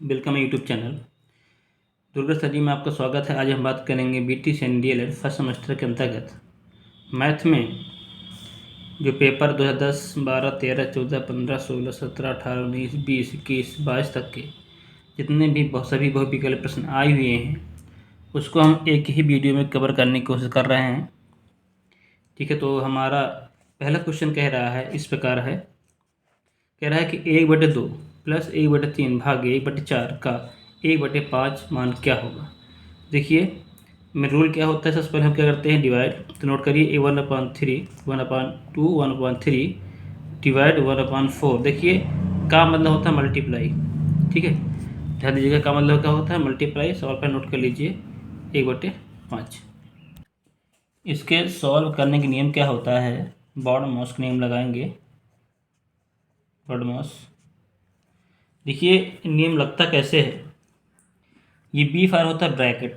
Welcome YouTube channel. Durga sir ji में आपका स्वागत है। आज हम बात करेंगे BTC and DLED first semester के अंतर्गत मैथ में जो पेपर 2010, 12, 13, 14, 15, 16, 17, 18, 19, 20, 21, 22 तक के जितने भी सभी बहुविकल्प प्रश्न आए हुए हैं उसको हम एक ही वीडियो में कवर करने की कोशिश कर रहे हैं। ठीक है, तो हमारा पहला क्वेश्चन कह रहा है, इस प्रकार है, कह रहा है कि 1/2 प्लस 1/3 भागे 1/4 का 1/5 मान क्या होगा। देखिए, में रूल क्या होता है, सबसे पहले हम क्या करते हैं, डिवाइड। तो नोट करिए, 1/3, 1/2, 1/3 डिवाइड 1/4। देखिए, का मतलब होता है मल्टीप्लाई। ठीक है, ध्यान दीजिएगा, का मतलब क्या होता है मल्टीप्लाई। सवाल पर नोट कर लीजिए 1/5। इसके सॉल्व करने के नियम क्या होता है, बॉडमॉस का नियम लगाएंगे। बॉडमॉस, देखिए नियम लगता कैसे है, ये बी फार होता है ब्रैकेट।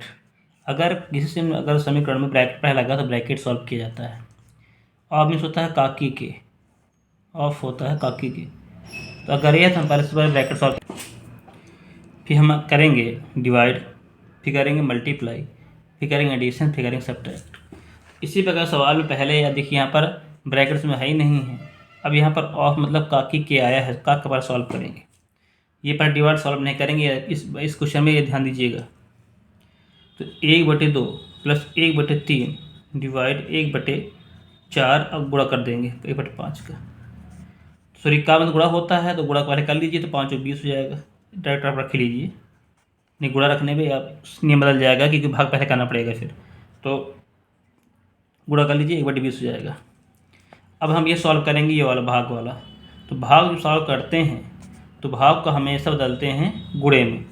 अगर किसी से अगर समीकरण में ब्रैकेट पहले लगा तो ब्रैकेट सॉल्व किया जाता है। ऑफ मीन्स होता है काकी के, ऑफ होता है काकी के। तो अगर ये तो हम पहले से पहले ब्रैकेट सॉल्व, फिर हम करेंगे डिवाइड, फिर करेंगे मल्टीप्लाई, फिर करेंगे एडिशन, फिर करेंगे सब्ट्रैक्ट। इसी प्रकार सवाल में पहले या देखिए यहाँ पर ब्रैकेट्स में है ही नहीं है। अब यहाँ पर ऑफ मतलब काकी के आया है, का पर सॉल्व करेंगे। ये पर डिवाइड सॉल्व नहीं करेंगे। इस क्वेश्चन में ये ध्यान दीजिएगा। तो 1/2 प्लस 1/3 डिवाइड 1/4, अब गुणा कर देंगे 1/5 का। सॉरी, का मतलब गुणा होता है तो गुणा पहले कर लीजिए, तो 5 और 20 हो जाएगा। डायरेक्ट आप रख लीजिए, नहीं गुणा रखने में आप नियम बदल जाएगा क्योंकि भाग पहले करना पड़ेगा फिर। तो गुणा कर लीजिए, 1/20 हो जाएगा। अब हम ये सॉल्व करेंगे, ये वाला भाग वाला। तो भाग जब सॉल्व करते हैं तो भाग को हमेशा बदलते हैं गुणे में।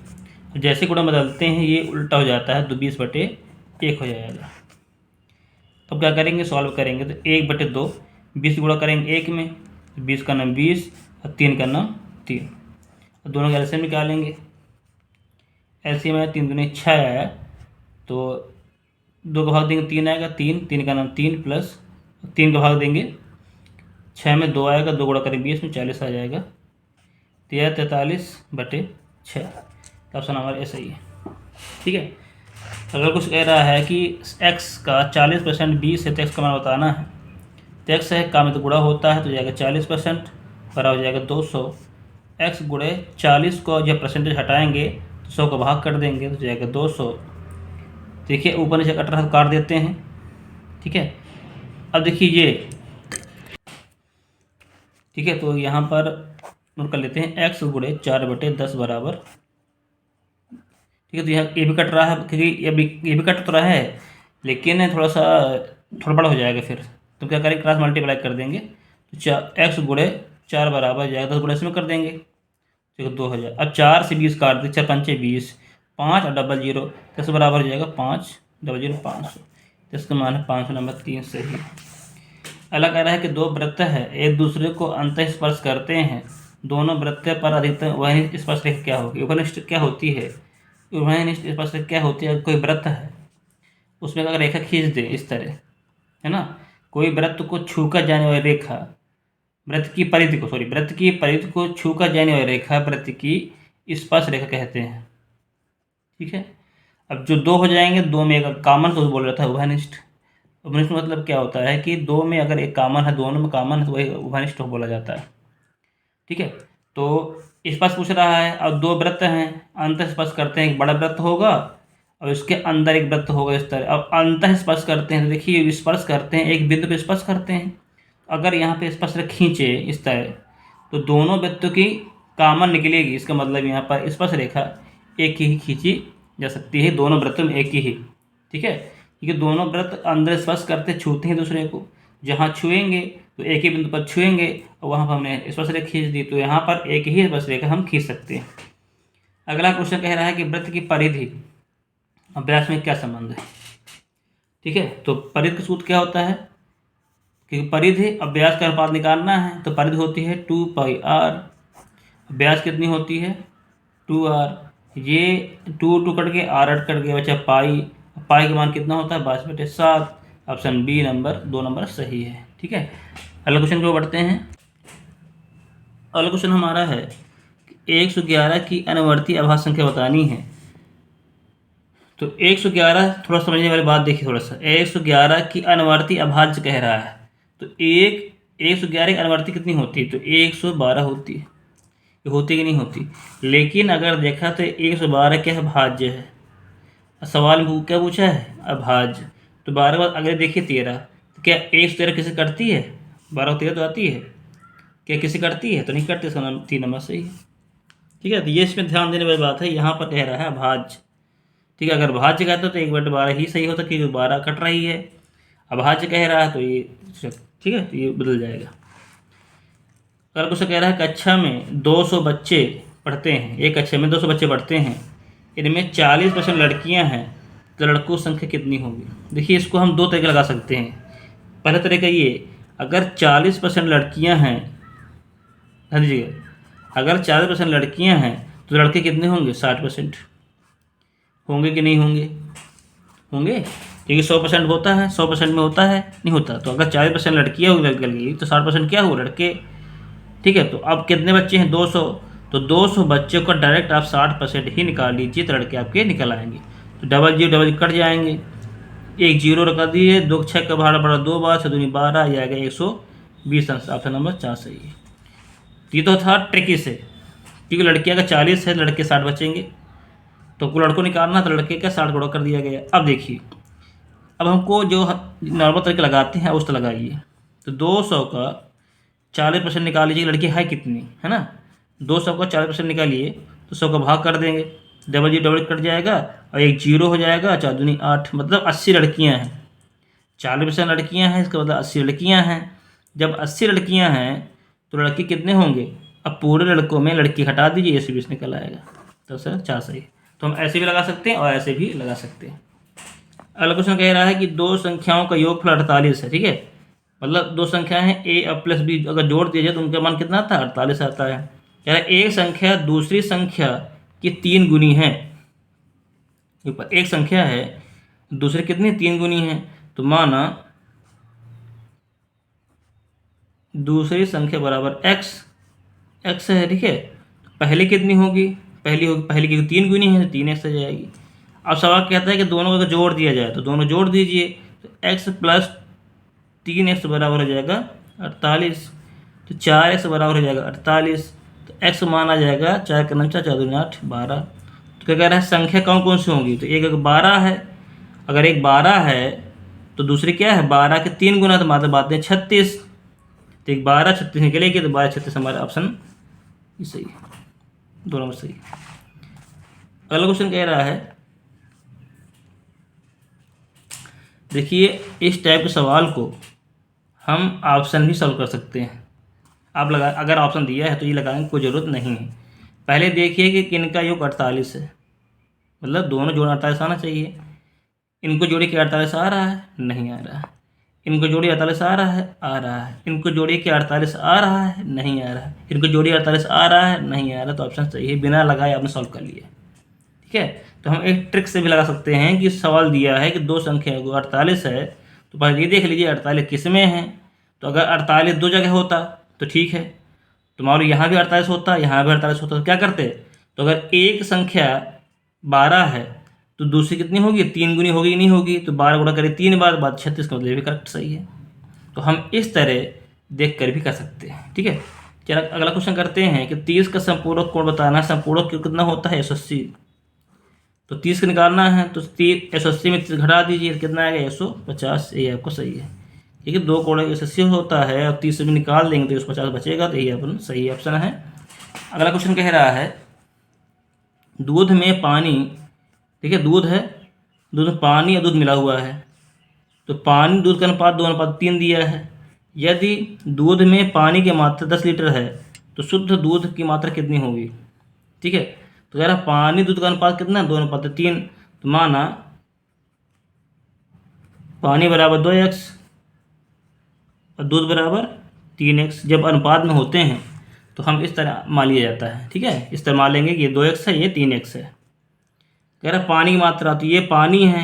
जैसे गुणा बदलते हैं ये उल्टा हो जाता है, तो 20/1 हो जाएगा। अब क्या करेंगे, सॉल्व करेंगे। तो 1/2, 20 गुणा करेंगे 1 में, 20 का नाम 20 और 3 का नाम 3। दोनों का एलसीएम निकालेंगे। एलसीएम आया 3 दूनी 6 आया, तो 2 का भाग देंगे 3 आएगा, 3 का नाम 3 प्लस 3 का भाग देंगे 6 में 2 आएगा, 2 गुणा करेंगे 20 में 40 आ जाएगा। 43/6। तो ऑप्शन हमारा ऐसा ही है। ठीक है, अगर कुछ कह रहा है कि x का 40% 20 है तो x का मान बताना है। तो x है का में तो गुणा होता है, तो जाएगा 40%, बराबर हो जाएगा 200। x गुणे 40 को जब परसेंटेज हटाएंगे तो 100 का भाग कर देंगे, तो जाएगा 200। देखिए ऊपर नीचे 18 काट देते हैं। ठीक है, अब देखिए ये, ठीक है, तो यहाँ पर नोट कर लेते हैं, x गुणे 4/10 बराबर। ठीक है, तो यहाँ ये भी कट रहा है क्योंकि ये भी कट तो रहा है, लेकिन थोड़ा बड़ा हो जाएगा फिर। तो क्या करेंगे, क्रॉस मल्टीप्लाई कर देंगे। तो x गुणे 4 बराबर जाएगा 10 गुणे इसमें कर देंगे, तो 2000। अब 4 से 20 काट दें, 4 पंचे 20, 5 और 00, 10 बराबर हो जाएगा 5, 00, 500। तो इसका मान है 500 नंबर 3 सही। अलग कह रहा है कि दो वृत्त है, एक दूसरे को अंतः स्पर्श करते हैं, दोनों वृत्त पर अधिकतम उभयनिष्ठ स्पर्श रेखा क्या होगी। उभयनिष्ठ क्या होती है, उभयनिष्ठ स्पर्श रेखा क्या होती है, कोई वृत्त है उसमें अगर रेखा खींच दे इस तरह, है ना, कोई वृत्त को छूकर जाने वाली रेखा, वृत्त की परिधि को छूकर जाने वाली रेखा वृत्त की स्पर्श रेखा कहते हैं। ठीक है, अब जो दो हो जाएंगे, दो में एक कॉमन तो बोल रहा था उभयनिष्ठ। उभयनिष्ठ मतलब क्या होता है कि दो में अगर एक कॉमन है, दोनों में कॉमन है, तो वही उभयनिष्ठ बोला जाता है। ठीक है, तो स्पर्श पूछ रहा है, और दो वृत्त हैं, अंत स्पर्श करते हैं, एक बड़ा वृत्त होगा और इसके अंदर एक वृत्त होगा इस तरह। अब अंत स्पर्श करते हैं, तो देखिए स्पर्श करते हैं, एक बिंदु पे स्पर्श करते हैं। अगर यहाँ पे स्पर्श रेखा खींचे इस तरह, तो दोनों वृत्तों की कॉमन निकलेगी। इसका मतलब यहाँ पर स्पर्श रेखा एक ही खींची जा सकती है, दोनों वृत्तों में एक ही। ठीक है, क्योंकि दोनों वृत्त अंदर स्पर्श करते छूते हैं दूसरे को, जहाँ छुएंगे तो एक ही बिंदु पर छुएंगे और वहाँ पर हमने स्पर्श रेखा खींच दी, तो यहाँ पर एक ही स्पर्श रेखा हम खींच सकते हैं। अगला क्वेश्चन कह रहा है कि वृत्त की परिधि और व्यास में क्या संबंध है। ठीक है, तो परिधि का सूत्र क्या होता है, क्योंकि परिधि और व्यास का अनुपात निकालना है, तो परिधि होती है 2πr, व्यास कितनी होती है 2r। ये 2 कट के r कट गया, बचा पाई। पाई का मान कितना होता है 22/7। ऑप्शन बी नंबर 2 नंबर सही है। ठीक है, अगला क्वेश्चन को बढ़ते हैं। अगला क्वेश्चन हमारा है 111 की अनुवर्ती अभाज्य संख्या बतानी है। तो 111 थोड़ा समझने वाली बात देखिए, थोड़ा सा 111 की अनुवर्ती अभाज्य कह रहा है। तो 111 की अनुवर्ती कितनी होती है? तो 112 होती है। ये होती कि नहीं होती? लेकिन अगर देखा तो 112 क्या है? भाज्य है। सवाल में क्या पूछा है? अभाज्य। तो 12 बाद अगले देखिए 13। तो क्या 113 किसी कटती है? 12 13 तो आती है। क्या किसी कटती है? तो नहीं कटती, इसका नाम 3 नंबर सही है। ठीक है, तो ये इसमें ध्यान देने वाली बात है। यहाँ पर कह रहा है अभाज्य। ठीक है, अगर भाज्य कहता तो 1/12 ही सही होता, क्योंकि 12 कट रही है। अभाज्य कह रहा है तो ये ठीक है, तो ये बदल जाएगा। अगर कुछ कह रहा है कक्षा में 200 बच्चे पढ़ते हैं, एक कक्षा में 200 बच्चे पढ़ते हैं, इनमें 40% लड़कियां हैं, तो लड़कों की संख्या कितनी होगी? देखिए, इसको हम दो तरीके लगा सकते हैं। पहला तरीका ये, अगर 40% लड़कियां हैं, ध्यान दीजिएगा, अगर 40% लड़कियां हैं तो लड़के कितने होंगे? 60% होंगे कि नहीं होंगे? होंगे, क्योंकि 100% होता है, 100% में होता है, नहीं होता। तो अगर 40% लड़कियाँ होगी लड़की, तो 60% क्या हो? लड़के। ठीक है, तो अब कितने बच्चे हैं? 200। तो 200 बच्चों का डायरेक्ट आप 60% ही निकाल लीजिए, तो लड़के आपके निकल आएंगे। तो डबल जीरो कट जाएंगे, एक जीरो रखा दिए, 2 6 का भाड़ा पड़ा 2 बार, 6 दूनी 12 आ जाएगा 120 आंसर। ऑप्शन नंबर 4 सही है। ये तो था ट्रिकी से, क्योंकि लड़कियाँ का 40 है, लड़के 60 बचेंगे। तो लड़कों निकालना, तो लड़के का 60 गुणा कर दिया गया। अब देखिए, अब हमको जो नॉर्मल तरीके लगाते हैं उस तरह लगाइए। तो 200 का 40% निकाल लीजिए, लड़की है कितनी, है ना? 200 का 40% निकालिए तो 100 का भाग कर देंगे, डबल जी डबल कट जाएगा और एक जीरो हो जाएगा, 4 दूनी 8, मतलब 80 लड़कियाँ हैं। 40% लड़कियाँ हैं, इसका मतलब 80 लड़कियाँ हैं। जब 80 लड़कियाँ हैं तो लड़के कितने होंगे? अब पूरे लड़कों में लड़की हटा दीजिए, 120 निकल आएगा। तो सर 4 सही। तो हम ऐसे भी लगा सकते हैं और ऐसे भी लगा सकते हैं। अगला क्वेश्चन कह रहा है कि दो संख्याओं का योगफल 48 है। ठीक है, मतलब दो संख्याएं हैं ए और प्लस बी, अगर जोड़ दिया जाए तो उनका मान कितना आता है? 48 आता है। कह रहा है एक संख्या दूसरी संख्या की 3 गुनी है। ऊपर एक संख्या है, दूसरी कितनी? 3 गुनी है। तो माना दूसरी संख्या बराबर एक्स है। ठीक है, पहले कितनी होगी? पहली की 3 गुनी है, तो 3x आ जाएगी। अब सवाल कहता है कि दोनों को अगर जोड़ दिया जाए, तो दोनों जोड़ दीजिए। तो x प्लस 3x बराबर हो जाएगा 48। तो 4x बराबर हो जाएगा 48। तो x मान आ जाएगा 4 का 9 4 दूनी 8 12। तो क्या कह रहा है? संख्या कौन कौन सी होंगी? तो एक 12 है, अगर एक 12 है तो दूसरी क्या है? 12 के 3 गुना, तो मतलब बात है 36। तो एक 12 36 निकलेगी, तो 12 36 हमारा ऑप्शन सही है, दोनों में सही। अगला क्वेश्चन कह रहा है, देखिए इस टाइप के सवाल को हम ऑप्शन भी सॉल्व कर सकते हैं। आप लगा, अगर ऑप्शन दिया है तो ये लगाने की कोई ज़रूरत नहीं है। पहले देखिए कि किनका योग 48 है, मतलब दोनों जोड़ 48 आना चाहिए। इनको जोड़िए कि 48 आ रहा है? नहीं आ रहा है। इनको जोड़िए 48 आ रहा है? आ रहा है। इनको जोड़िए कि 48 आ रहा है? नहीं आ रहा है। इनको जोड़िए 48 आ रहा है? नहीं आ रहा। तो ऑप्शन सही है, बिना लगाए आपने सॉल्व कर लिया। ठीक है, तो हम एक ट्रिक से भी लगा सकते हैं कि सवाल दिया है कि दो संख्या को 48 है, तो पहले ये देख लीजिए 48 किस में है। तो अगर 48 दो जगह होता तो ठीक है, तो मान लो यहाँ भी 48 होता, यहाँ भी 48 होता, तो क्या करते? तो अगर एक संख्या 12 है तो दूसरी कितनी होगी? 3 गुनी होगी, नहीं होगी? तो 12 गुणा करें 3 बार, बाद 36 का मतलब भी करेक्ट सही है। तो हम इस तरह देख कर भी कर सकते हैं। ठीक है, चलो अगला क्वेश्चन करते हैं कि 30 का संपूरक कोण बताना है। संपूरक कितना होता है? 180। तो 30 का निकालना है, तो 180 में 30 घटा दीजिए, कितना आएगा? 150। ये आपको सही है, ठीक है। दो कोण 180 होता है और 30 से भी निकाल देंगे तो 150 बचेगा, तो ये अपन सही ऑप्शन है। अगला क्वेश्चन कह रहा है दूध में पानी, ठीक है, दूध है, दूध में पानी और दूध मिला हुआ है। तो पानी दूध का अनुपात 2:3 दिया है। यदि दूध में पानी की मात्रा 10 लीटर है तो शुद्ध दूध की मात्रा कितनी होगी? ठीक है, तो कह रहा पानी दूध का अनुपात कितना? 2:3। तो माना पानी बराबर 2x और दूध बराबर 3x। जब अनुपात में होते हैं तो हम इस तरह मान लिया जाता है। ठीक है, इस तरह मान लेंगे कि ये 2x है, ये 3x है। कह रहा पानी की मात्रा, तो ये पानी है,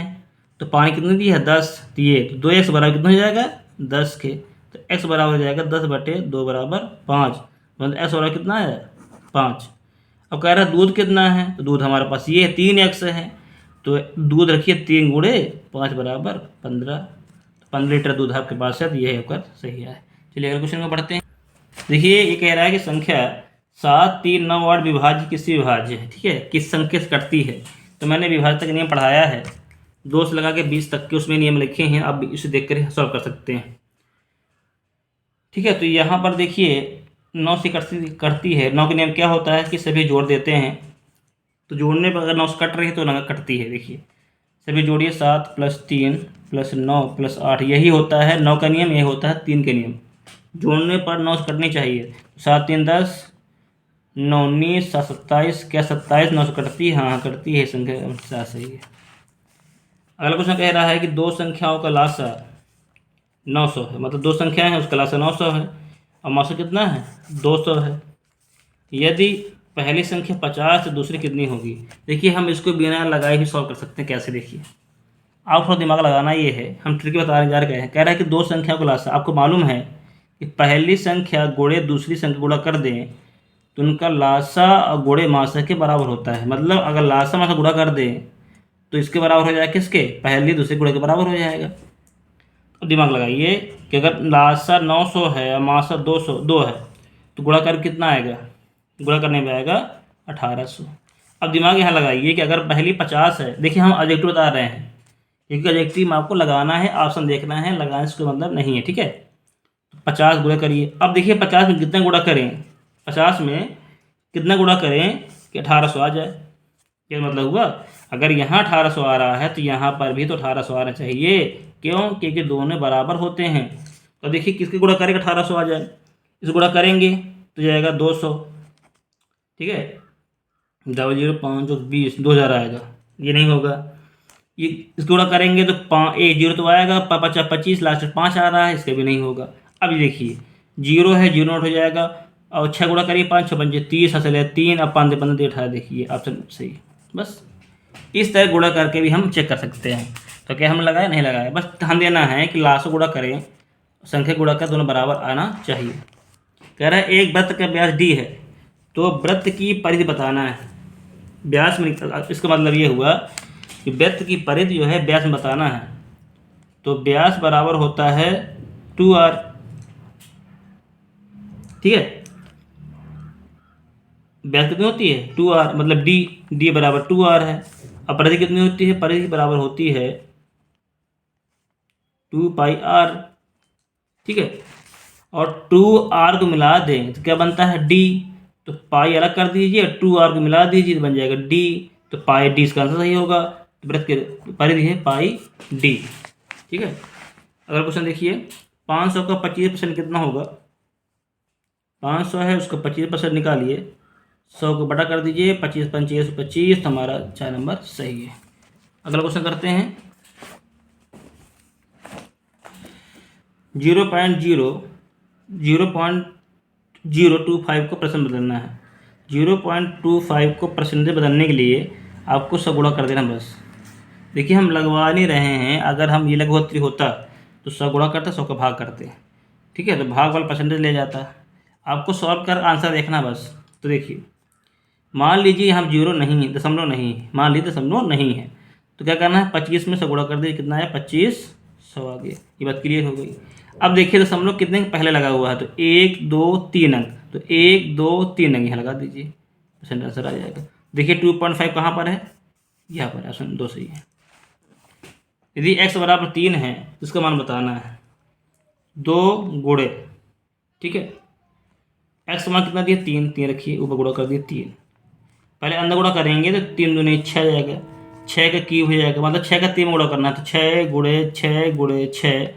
तो पानी कितनी दी है? 10। तो ये 2x बराबर कितना हो जाएगा? 10 के। तो x बराबर हो जाएगा 10/2 बराबर 5, मतलब x बराबर कितना है? 5। अब कह रहा है दूध कितना है, तो दूध हमारे पास ये 3x है, तो दूध रखिए 3 गुणे 5 बराबर 15, तो 15 लीटर दूध आपके पास है, तो ये आपका सही है। चलिए अगले क्वेश्चन में पढ़ते हैं। देखिए ये कह रहा है कि संख्या 7, 3, 9, 8 विभाज्य किससे विभाज्य है, ठीक है, किस संख्या से कटती है। तो मैंने विभाज्यता का नियम पढ़ाया है, 2 से लगा के 20 तक के उसमें नियम लिखे हैं, आप इसे देख कर सॉल्व कर सकते हैं, ठीक है। तो यहाँ पर देखिए 9 से कटती है, 9 का नियम क्या होता है कि सभी जोड़ देते हैं, तो जोड़ने पर अगर 9 से कट रही है तो 9 कटती है। देखिए सभी जोड़िए, 7 + 3 + 9 + 8, यही होता है 9 का नियम, यही होता है 3 का नियम। जोड़ने पर 9 से कटनी चाहिए, 7 3 10, 9 19, 7 27, क्या 27 9 से कटती है, हाँ कटती है, संख्या सही है। अगला क्वेश्चन कह रहा है कि दो संख्याओं का लासा 900 है, मतलब दो संख्याएं हैं उसका लासा 900 है, और मासा कितना है 200 है। यदि पहली संख्या 50 तो दूसरी कितनी होगी। देखिए हम इसको बिना लगाए भी सॉल्व कर सकते हैं, कैसे देखिए, आप थोड़ा दिमाग लगाना ये है, हम ट्रिक बताने जा रहे हैं। कह रहा है कि दो संख्याओं को लासा, आपको मालूम है कि पहली संख्या गुणे दूसरी संख्या गुणा कर दें तो उनका लासा और गुणे मासा के बराबर होता है। मतलब अगर लासा मासा गुणा कर दें तो इसके बराबर हो जाएगा, किसके, पहली दूसरे गुणे के बराबर हो जाएगा। तो दिमाग लगाइए कि अगर लासा 900 है और मासा 2 है तो गुणा कर कितना आएगा, गुणा करने में आएगा 1800। अब दिमाग यहाँ लगाइए कि अगर पहली 50 है, देखिए हम एडजेक्टिव बता रहे हैं, क्योंकि एडजेक्टिव आपको लगाना है, ऑप्शन देखना है, लगाने से कोई मतलब नहीं है, ठीक है। तो 50 गुणा करिए, अब देखिए 50 में कितना गुणा करें, 50 में कितना गुणा करें कि 1800 आ जाए। क्या मतलब हुआ, अगर यहाँ 1800 आ रहा है तो यहाँ पर भी तो 1800 आना चाहिए, क्यों, क्योंकि दोनों बराबर होते हैं। तो देखिए किसके गुणा करेंगे 1800 आ जाए, इस गुणा करेंगे तो जाएगा 200, ठीक है, 0 5 20, 2000 आएगा, ये नहीं होगा। ये इसको गुणा करेंगे तो 1 0 तो आएगा, 25 लास्ट 5 आ रहा है, इसका भी नहीं होगा। अब ये देखिए 0 है, 0 नोट हो जाएगा, और 6 गुणा करिए, 5 6 पंजे 30, हंस ले 3, अब 5 15 18, देखिए ऑप्शन सही। बस इस तरह गुणा करके भी हम चेक कर सकते हैं। तो क्या हम लगाए, नहीं लगाए, बस ध्यान देना है कि लास्ट गुणा करें, संख्या गुणा कर दोनों बराबर आना चाहिए। कह रहा है एक वृत्त का व्यास d है, तो वृत्त की परिधि बताना है। व्यास में इसका मतलब ये हुआ कि वृत्त की परिधि जो है व्यास में बताना है, तो व्यास बराबर होता है 2r, ठीक है। व्यास कितनी होती है 2r, मतलब d बराबर 2r है। अब परिधि कितनी होती है, परिधि बराबर होती है 2πr, ठीक है। और 2r को मिला दें तो क्या बनता है d, तो पाई अलग कर दीजिए, 2r को मिला दीजिए तो बन जाएगा d, तो पाई d इसका आंसर सही होगा। तो वृत्त की परिधि है पाई d, ठीक है। अगर क्वेश्चन देखिए 500 का 25% कितना होगा, 500 है उसका 25% निकालिए, 100 को बटा कर दीजिए, 25 पंचे 25, तो हमारा 4 नंबर सही है। अगला क्वेश्चन करते हैं। 0.025 को प्रश्न बदलना है। 0.25 को परसेंटेज बदलने के लिए आपको 100 गुणा कर देना बस। देखिए हम लगवा नहीं रहे हैं, अगर हम ये लघुत्तरी होता तो 100 गुणा करते, 100 का भाग करते, ठीक है, तो भाग वाला परसेंटेज ले जाता। आपको सॉल्व कर आंसर देखना बस। तो देखिए मान लीजिए यहाँ 0 नहीं है, दशमलव नहीं है, मान लीजिए दशमलव नहीं है, तो क्या करना है 25 में 100 गुणा कर दीजिए, कितना है 25, 100 आ गया, ये बात क्लियर हो गई। अब देखिए दशमलव कितने पहले लगा हुआ है, तो 1 2 3 अंक, तो 1 2 3 अंक यहाँ लगा दीजिए, परसेंट आंसर आ जाएगा। देखिए 2.5 कहाँ पर है, यहाँ पर, ऑप्शन 2 सही है। यदि x बराबर 3 है तो इसका मान बताना है, 2 गुणे, ठीक है, x मान कितना दिया 3, 3 रखिए, ऊपर गुणा कर दिए 3, पहले अंदर गुणा करेंगे तो 3 दूनी 6 जाएगा, 6 का क्यूब हो जाएगा, मतलब 6 का 3 गुणा करना है, तो 6 गुणे 6 गुणे 6,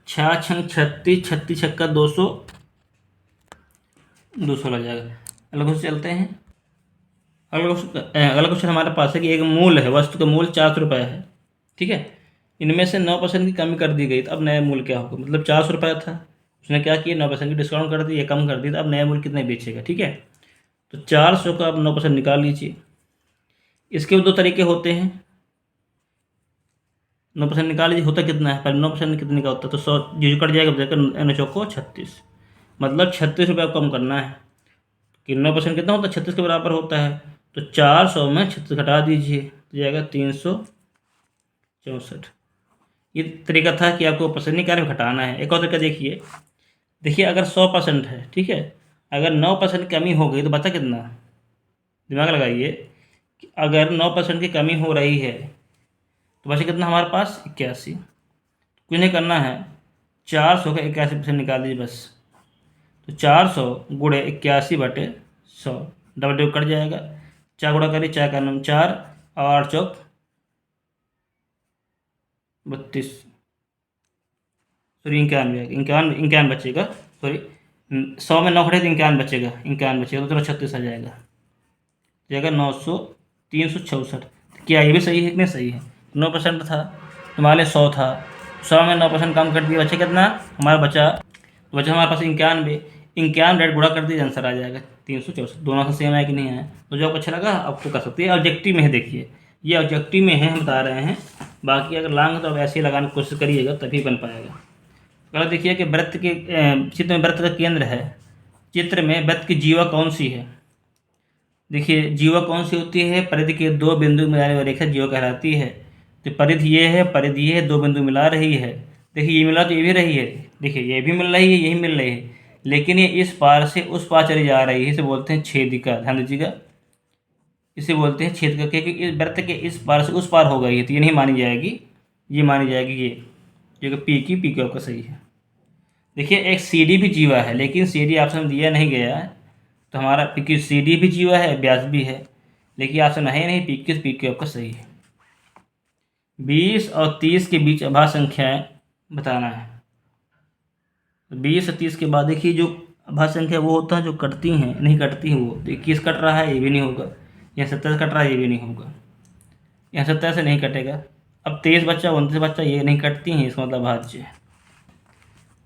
6 छंग 36, 36 छक्का 200, 200 लग जाएगा। अगला क्वेश्चन चलते हैं। अगला क्वेश्चन हमारे पास है कि एक मूल है, वस्तु का मूल 400 रुपये है, ठीक है, इनमें से 9% की कमी कर दी गई, तो अब नया मूल्य क्या होगा। मतलब 400 रुपये था, उसने क्या किया 9% की डिस्काउंट कर दी या कम कर दी, तो अब नया मूल्य कितने बेचेगा, ठीक है। तो 400 का अब 9% निकाल लीजिए। इसके 2 तरीके होते हैं, 9% निकाल लीजिए, होता कितना है, पहले 9% कितने का होता है, तो 100 जो कट जाएगा, बचेगा 9 चौको 36, मतलब 36 रुपये कम करना है। कि 9% कितना होता है, 36 के बराबर होता है। तो 400 में 36 घटा दीजिए तो जाएगा 364। ये तरीका था कि आपको पसंद कार्य में घटाना है। एक और तरीका देखिए अगर 100% है, ठीक है, अगर 9% कमी हो गई तो बचा कितना, दिमाग लगाइए कि अगर 9% की कमी हो रही है तो बचा कितना हमारे पास, 81। कुछ नहीं करना है, 400 का 81% निकाल दीजिए बस। तो 400 गुणे 81/100, डबल डिव कट जाएगा। 4 गुणा करिए, 4 का नाम 4 और 8 चौक 32, सॉरी 91 51 बचेगा, सॉरी 100 में 9 घटे तो 51 बचेगा, 51 बचेगा तो चलो 36 आ जाएगा, 364। क्या ये भी सही है कि नहीं सही है? 9% था तो मान लिया 100 था, 100 में 9% कम कर दिया, बचा कितना हमारा, बचा हमारे पास 91। 91 गुणा कर दिया, आंसर आ जाएगा 364। दोनों से सेम है कि नहीं है? तो जो आपको अच्छा लगा आपको कर सकते हैं। ऑब्जेक्टिव में है, देखिए ये ऑब्जेक्टिव में है, हम बता रहे हैं। बाकी अगर लॉन्ग तो अब ऐसे ही लगाने की कोशिश करिएगा तभी बन पाएगा। अगर देखिए कि वृत्त के चित्र में वृत्त का केंद्र है, चित्र में वृत्त की जीवा कौन सी है? देखिए जीवा कौन सी होती है, परिधि के 2 बिंदु मिलाने वाली रेखा जीवा कहलाती है। तो परिधि ये है, परिधि ये है, 2 बिंदु मिला रही है। देखिए ये मिला तो ये भी रही है, देखिए ये भी मिल रही है, यही मिल रही है, लेकिन ये इस पार से उस पार चली जा रही है, इसे बोलते हैं छेदिका। ध्यान दीजिएगा, इसे बोलते हैं छेदिका, क्योंकि इस वृत्त के इस पार से उस पार हो गई है तो ये नहीं मानी जाएगी, ये मानी जाएगी ये जो पी की, पी क्यू आपका सही है। देखिए एक सी डी भी जीवा है, लेकिन सी डी ऑप्शन दिया नहीं गया है, तो हमारा पी क्यू सी डी भी जीवा है, व्यास भी है, लेकिन ऑप्शन है नहीं, पी क्यू आपका सही है। 20 और 30 के बीच अभाज्य संख्याएं बताना है। 20 और 30 के बाद देखिए जो अभाज्य संख्या वो होता है जो कटती हैं, नहीं कटती हैं वो। तो 21 कट रहा है, ये भी नहीं होगा। यहाँ 27 कट रहा है, ये भी नहीं होगा। यहाँ 27 से नहीं कटेगा। अब 23 बच्चा, 29 बच्चा, ये नहीं कटती हैं, इसका मतलब भाज्य है।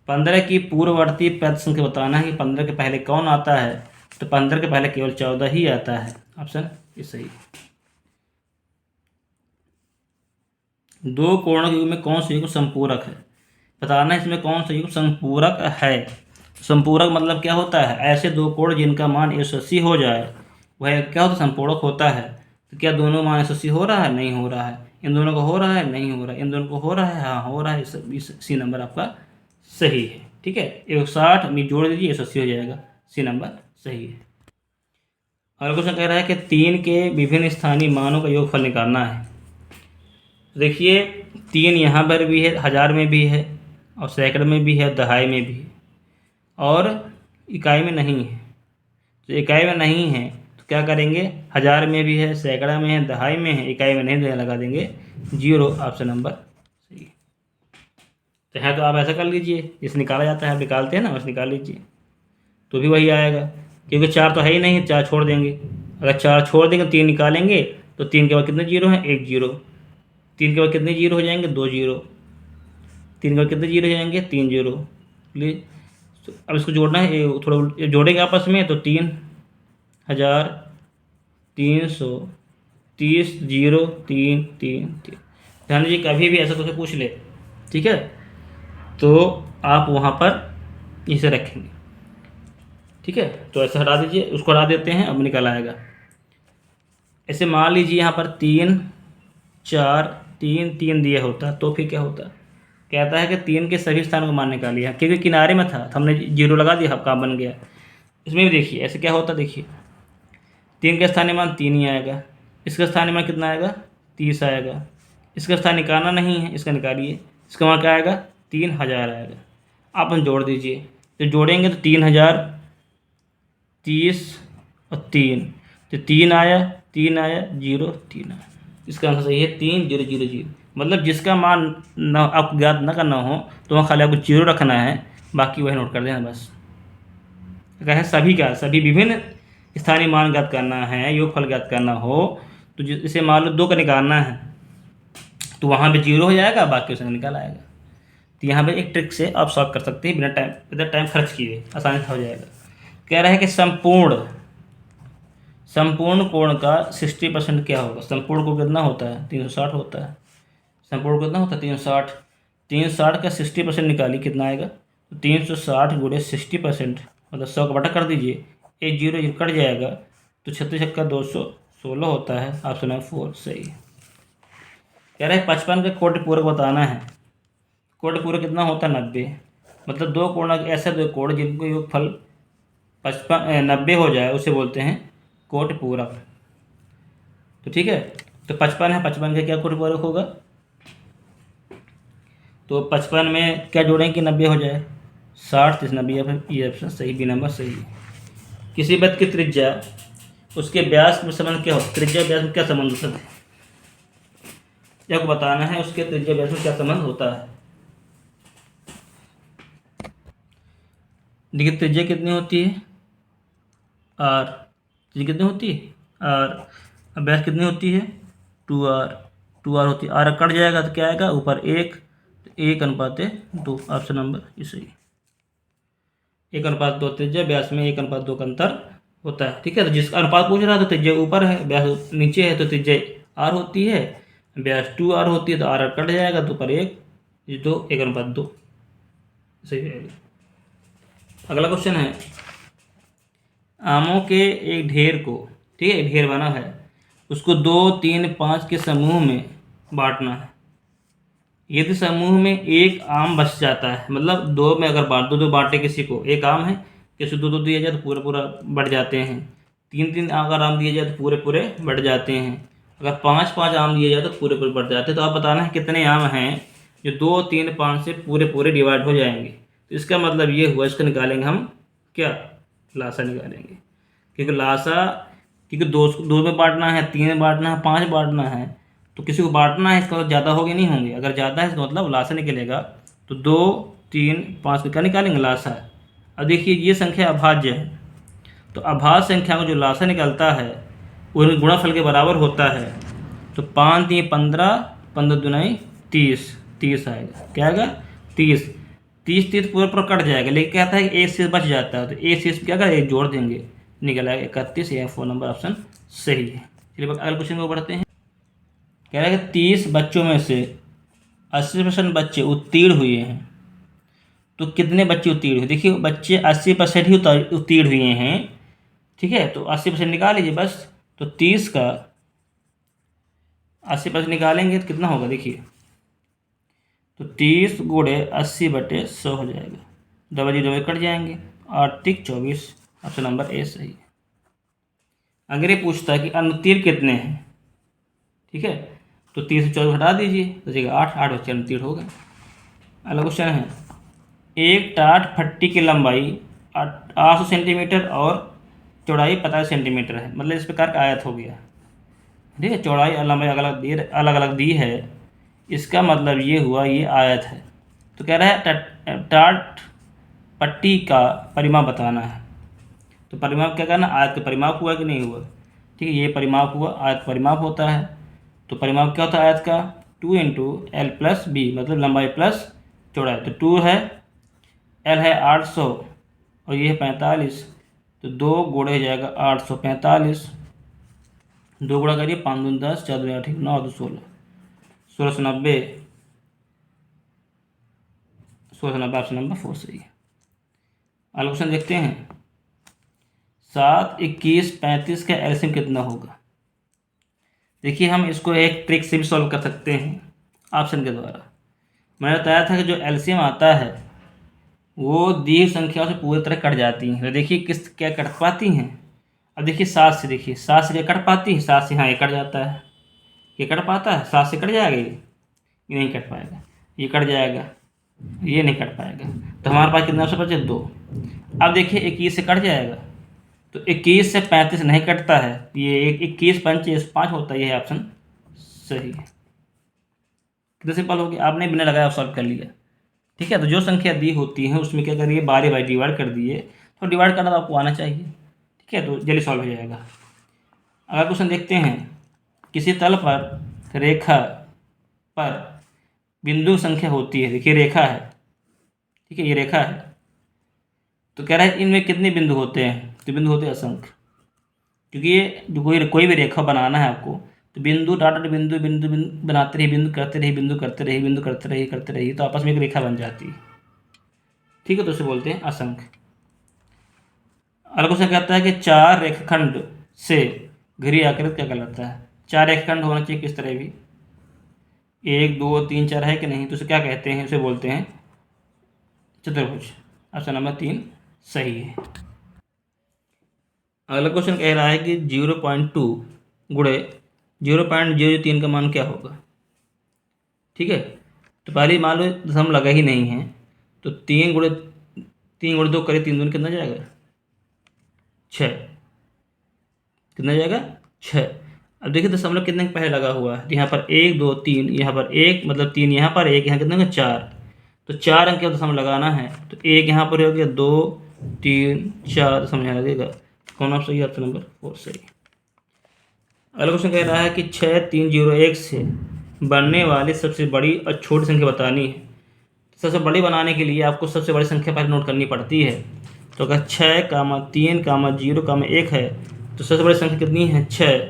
15 की पूर्ववर्ती प्रति संख्या बताना है कि 15 के पहले कौन आता है। तो 15 के पहले केवल 14 ही आता है, ऑप्शन ये सही है। 2 कोणों के युग में कौन सा युग संपूरक है, बताना है इसमें कौन सा युग संपूरक है। संपूरक मतलब क्या होता है, ऐसे 2 कोण जिनका मान 180 हो जाए वह क्या होता है, संपूरक होता है। तो क्या दोनों मान 180 हो रहा है, नहीं हो रहा है। इन दोनों को हो रहा है, नहीं हो रहा है। इन दोनों को हो रहा है, हाँ हो रहा है। सी नंबर आपका सही है, ठीक है। 160 में जोड़ दीजिए, 180 हो जाएगा, सी नंबर सही है। अगला क्वेश्चन कह रहा है कि 3 के विभिन्न स्थानीय मानों का योगफल निकालना है। देखिए 3 यहाँ पर भी है, 1000 में भी है, और सैकड़े में भी है, दहाई में भी है, और इकाई में नहीं है। तो इकाई में नहीं है तो क्या करेंगे, 1000 में भी है, सैकड़ा में है, दहाई में है, इकाई में नहीं, लगा देंगे 0, ऑप्शन नंबर सही। तो है तो आप ऐसा कर लीजिए, जिसे निकाला जाता है आप निकालते हैं ना, बस निकाल लीजिए तो भी वही आएगा, क्योंकि 4 तो है ही नहीं, 4 छोड़ देंगे। अगर 4 छोड़ देंगे 3 निकालेंगे तो 3 के बाद कितने जीरो हैं, 1 जीरो। 3 के बाद कितने जीरो हो जाएंगे, 2 जीरो। 3 के बाद कितने जीरो हो जाएंगे, 3 जीरो। प्लीज तो अब इसको जोड़ना है, थोड़ा जोड़ेंगे आपस में तो 3,330 जीरो 3 3 3। ध्यान दीजिए कभी भी ऐसा कुछ पूछ ले, ठीक है, तो आप वहाँ पर इसे रखेंगे, ठीक है। तो ऐसे हटा दीजिए, उसको हटा देते हैं, अब निकल आएगा। ऐसे मान लीजिए यहाँ पर 3 4 3 3 दिया होता तो फिर क्या होता, कहता है कि 3 के सभी स्थानों को मान निकालिए, क्योंकि किनारे में था तो हमने 0 लगा दिया, काम बन गया। इसमें भी देखिए ऐसे क्या होता, देखिए 3 का स्थानीय मान 3 ही आएगा, इसका स्थानीय मान कितना आएगा, 30 आएगा। इसका स्थान निकालना नहीं है, इसका निकालिए, इसका मान क्या आएगा, 3000 आएगा। आप हम जोड़ दीजिए, तो जोड़ेंगे तो 3000 30 और 3, तो 3 आया 0 3 आया। इसका आंसर सही है 3000। मतलब जिसका मान न आपको ज्ञात न करना हो तो वहाँ खाली आपको 0 रखना है, बाकी वही नोट कर देना बस। कहें सभी विभिन्न स्थानीय मान ज्ञात करना है, योगफल ज्ञात करना हो तो जैसे मान लो 2 का निकालना है तो वहाँ पे 0 हो जाएगा, बाकी उसका निकाल आएगा। तो यहाँ पे एक ट्रिक से आप सॉल्व कर सकते हैं बिना टाइम खर्च किए, आसानी से हो जाएगा। कह रहा है कि संपूर्ण कोण का 60% क्या होगा। संपूर्ण कोण कितना होता है, 360 होता है। संपूर्ण कितना होता है, 360। 360 का 60% निकालिए, कितना आएगा, तो 360 गुणे 60%, मतलब 100 का बटा कर दीजिए, ये 0 0 कट जाएगा तो 36 छक्का 216 होता है। ऑप्शन नंबर 4 सही है। कह रहे हैं 55 का कोटि पूरक बताना है। कोटि पूरक कितना होता है 90। मतलब दो कोण, ऐसे दो कोण जिनको योगफल 90 हो जाए उसे बोलते हैं कोटि पूरक। तो ठीक है, तो 55 है, 55 का क्या कोटि पूरक होगा? तो 55 में क्या जोड़ें कि 90 हो जाए? 60 30 90, या फिर ये ऑप्शन सही, बी नंबर सही है। किसी वृत्त की त्रिज्या उसके व्यास में संबंध क्या हो? त्रिज्या व्यास में क्या संबंध होता है? आपको बताना है उसके त्रिज्या व्यास में क्या संबंध होता है। देखिए त्रिज्या कितनी होती है? आर। त्रिज्या कितनी होती है? आर। व्यास कितनी होती है? 2r। 2r होती है। आर कट जाएगा तो क्या आएगा? ऊपर 1, 1:2। ऑप्शन नंबर ये सही। 1:2 त्रिज्या व्यास में 1:2 का अंतर होता है। ठीक है, तो जिसका अनुपात पूछ रहा है तो त्रिज्या ऊपर है, व्यास नीचे है, तो त्रिज्या r होती है, व्यास 2r होती है, तो r कट जाएगा तो ऊपर 1 2 1:2 सही रहेगा। अगला क्वेश्चन है, आमों के एक ढेर को, ठीक है, एक ढेर बना है, उसको 2 3 5 के समूह में बांटना है। यदि समूह में एक आम बच जाता है, मतलब दो में अगर बांट दो बांटे किसी को, एक आम है, किसी दो दिया जाए तो पूरे पूरा बढ़ जाते हैं। 3 3 अगर आम दिए जाए तो पूरे पूरे बढ़ जाते हैं। अगर 5 5 आम दिए जाए तो पूरे पूरे बढ़ जाते हैं। तो आप बताना है कितने आम हैं जो 2 3 5 से पूरे पूरे डिवाइड हो जाएंगे। तो इसका मतलब ये हुआ, इसको निकालेंगे हम क्या? लासा निकालेंगे। क्योंकि लासा, क्योंकि दो में बांटना है, 3 में बांटना है, 5 बांटना है, तो किसी को बांटना है, इसका मतलब ज़्यादा होंगे नहीं होंगे। अगर ज़्यादा है इसका मतलब लासा निकलेगा। तो 2 3 5 का क्या निकालेंगे? लासा। अब देखिए ये संख्या अभाज्य है, तो अभाज्य संख्या में जो लासा निकलता है वो गुणनफल के बराबर होता है। तो 5 3 15, 15 दूनी 30, 30 आएगा। क्या आएगा? 30। 30 30 पूरा पूरा कट जाएगा, लेकिन कहता है कि एक शेष बच जाता है, तो एक शेष क्या करें? एक जोड़ देंगे, निकल आएगा 31। या 4 नंबर ऑप्शन सही है। चलिए अगले क्वेश्चन को बढ़ते हैं। कह रहा है कि 30 बच्चों में से 80% बच्चे उत्तीर्ण हुए हैं, तो कितने बच्चे उत्तीर्ण हुए? देखिए बच्चे 80% ही उत्तीर्ण हुए हैं, ठीक है, तो 80% निकाल लीजिए बस। तो 30 का 80% निकालेंगे तो कितना होगा? देखिए तो 30 गुणे 80/100 हो जाएगा। डबल जीरो में कट जाएंगे, 8 3 24। ऑप्शन नंबर ए सही है। अगर ये पूछता है कि अनुत्तीर्ण कितने हैं, ठीक है, तो 30 से 24 हटा दीजिए तो देखिए 8 8 बच्चे अनुत्तीर्ण हो गए। अगला क्वेश्चन है, एक टाट फट्टी की लंबाई 800 सेंटीमीटर और चौड़ाई 50 सेंटीमीटर है। मतलब इस प्रकार का आयत हो गया, ठीक है, चौड़ाई और लंबाई अलग अलग दी है, इसका मतलब ये हुआ ये आयत है। तो कह रहा है टाट पट्टी का परिमाप बताना है। तो परिमाप क्या करना? आयत का परिमाप हुआ कि नहीं हुआ? ठीक है, ये परिमाप हुआ, आयत परिमाप होता है। तो परिमाप क्या होता है आयत का? 2 × L + B, मतलब लंबाई प्लस चौड़ाई। तो 2 है, L है 800 और ये है 45, तो 2 गुणे हो जाएगा 845। 2 गुणा करिए, 5 दूनी 10, 4 दूनी 8, 9 2 16, 1690। 1690 ऑप्शन नंबर 4 सही है। अगला क्वेश्चन देखते हैं, 7 21 35 का एलसीएम कितना होगा? देखिए हम इसको एक ट्रिक से भी सॉल्व कर सकते हैं, ऑप्शन के द्वारा। मैंने बताया था कि जो एलसीएम आता है वो दी हुई संख्याओं से पूरी तरह कट जाती हैं। तो देखिए किस क्या कट पाती हैं? अब देखिए 7 से, देखिए 7 से क्या कट पाती है? 7 से, हाँ ये कट जाता है, ये कट पाता है, 7 से कट जाएगा, ये नहीं कट पाएगा, ये कट जाएगा, ये नहीं कट पाएगा। तो हमारे पास कितना ऑप्शन बचे? 2। अब देखिए 21 से कट जाएगा, तो 21 से 35 नहीं कटता है, ये 21 5 5 होता है, ये ऑप्शन सही है। कितना सिंपल हो गया, आपने बिना लगाया सॉल्व कर लिया। ठीक है, तो जो संख्या दी होती है उसमें क्या करिए? बारी बारी डिवाइड कर दिए, तो डिवाइड करना तो आपको आना चाहिए। ठीक है, तो जल्दी सॉल्व हो जाएगा। अगला क्वेश्चन देखते हैं, किसी तल पर रेखा पर बिंदु संख्या होती है। देखिए रेखा है, ठीक है, ये रेखा है, तो कह रहा है इनमें कितने बिंदु होते हैं? तो बिंदु होते हैं असंख्य, क्योंकि ये जो कोई भी रेखा बनाना है आपको, तो बिंदु डॉट डॉट बिंदु बिंदु बिंदु बनाते रहिए, बिंदु करते रहिए, बिंदु करते रहिए, बिंदु करते रहिए, तो आपस में एक रेखा बन जाती है। ठीक है, तो उसे बोलते हैं असंख्य। अगला क्वेश्चन कहता है कि 4 रेखाखंड से घिरी आकृति क्या कहलाता है। 4 रेखाखंड होना चाहिए किस तरह भी, 1 2 3 4 है कि नहीं, तो उसे क्या कहते हैं, उसे बोलते हैं चतुर्भुज। ऑप्शन नंबर 3 सही है। अगला क्वेश्चन कह रहा है कि 0.2 गुणे 0.003 का मान क्या होगा। ठीक है, तो पहले मान लो दशमलव लगा ही नहीं है, तो 3 गुणे 2 करे 3 दूनी कितना जाएगा 6, कितना जाएगा 6। अब देखिए दशमलव कितने के पहले लगा हुआ है, यहाँ पर 1 2 3, यहाँ पर 1 मतलब 3 यहाँ पर 1, यहाँ कितने का 4, तो 4 अंक का दशमलव लगाना है, तो 1 यहाँ पर हो गया, 2 3 4 दशमलव यहाँ लगेगा। कौन ऑप्शन सही, ऑप्शन नंबर 4 सही। अगला क्वेश्चन कह रहा है कि 6301 से बनने वाली सबसे बड़ी और छोटी संख्या बतानी है। सबसे बड़ी बनाने के लिए आपको सबसे बड़ी संख्या पहले नोट करनी पड़ती है। तो अगर 6 3 0 1 है तो सबसे बड़ी संख्या कितनी है 6,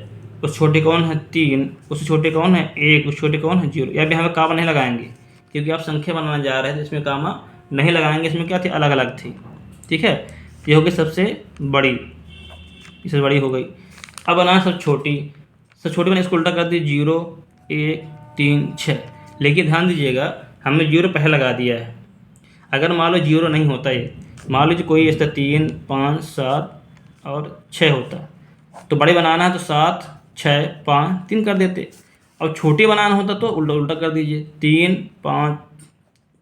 उस छोटे कौन है 3, उससे छोटे कौन है 1, उस छोटे कौन है 0। या भी हमें कामा नहीं लगाएंगे क्योंकि आप संख्या बनाने जा रहे हैं तो इसमें कामा नहीं लगाएंगे, इसमें क्या थी अलग अलग थी। ठीक है, ये हो गई सबसे बड़ी, इससे बड़ी हो गई। अब बनाना सब छोटी मैंने इसको उल्टा कर दी 0 1 3 6, लेकिन ध्यान दीजिएगा हमने 0 पहले लगा दिया है। अगर मान लो 0 नहीं होता ये, मान लीजिए कोई ऐसा 3 5 7 और 6 होता, तो बड़े बनाना है तो 7 6 5 3 कर देते, और छोटी बनाना होता तो उल्टा उल्टा कर दीजिए 3 5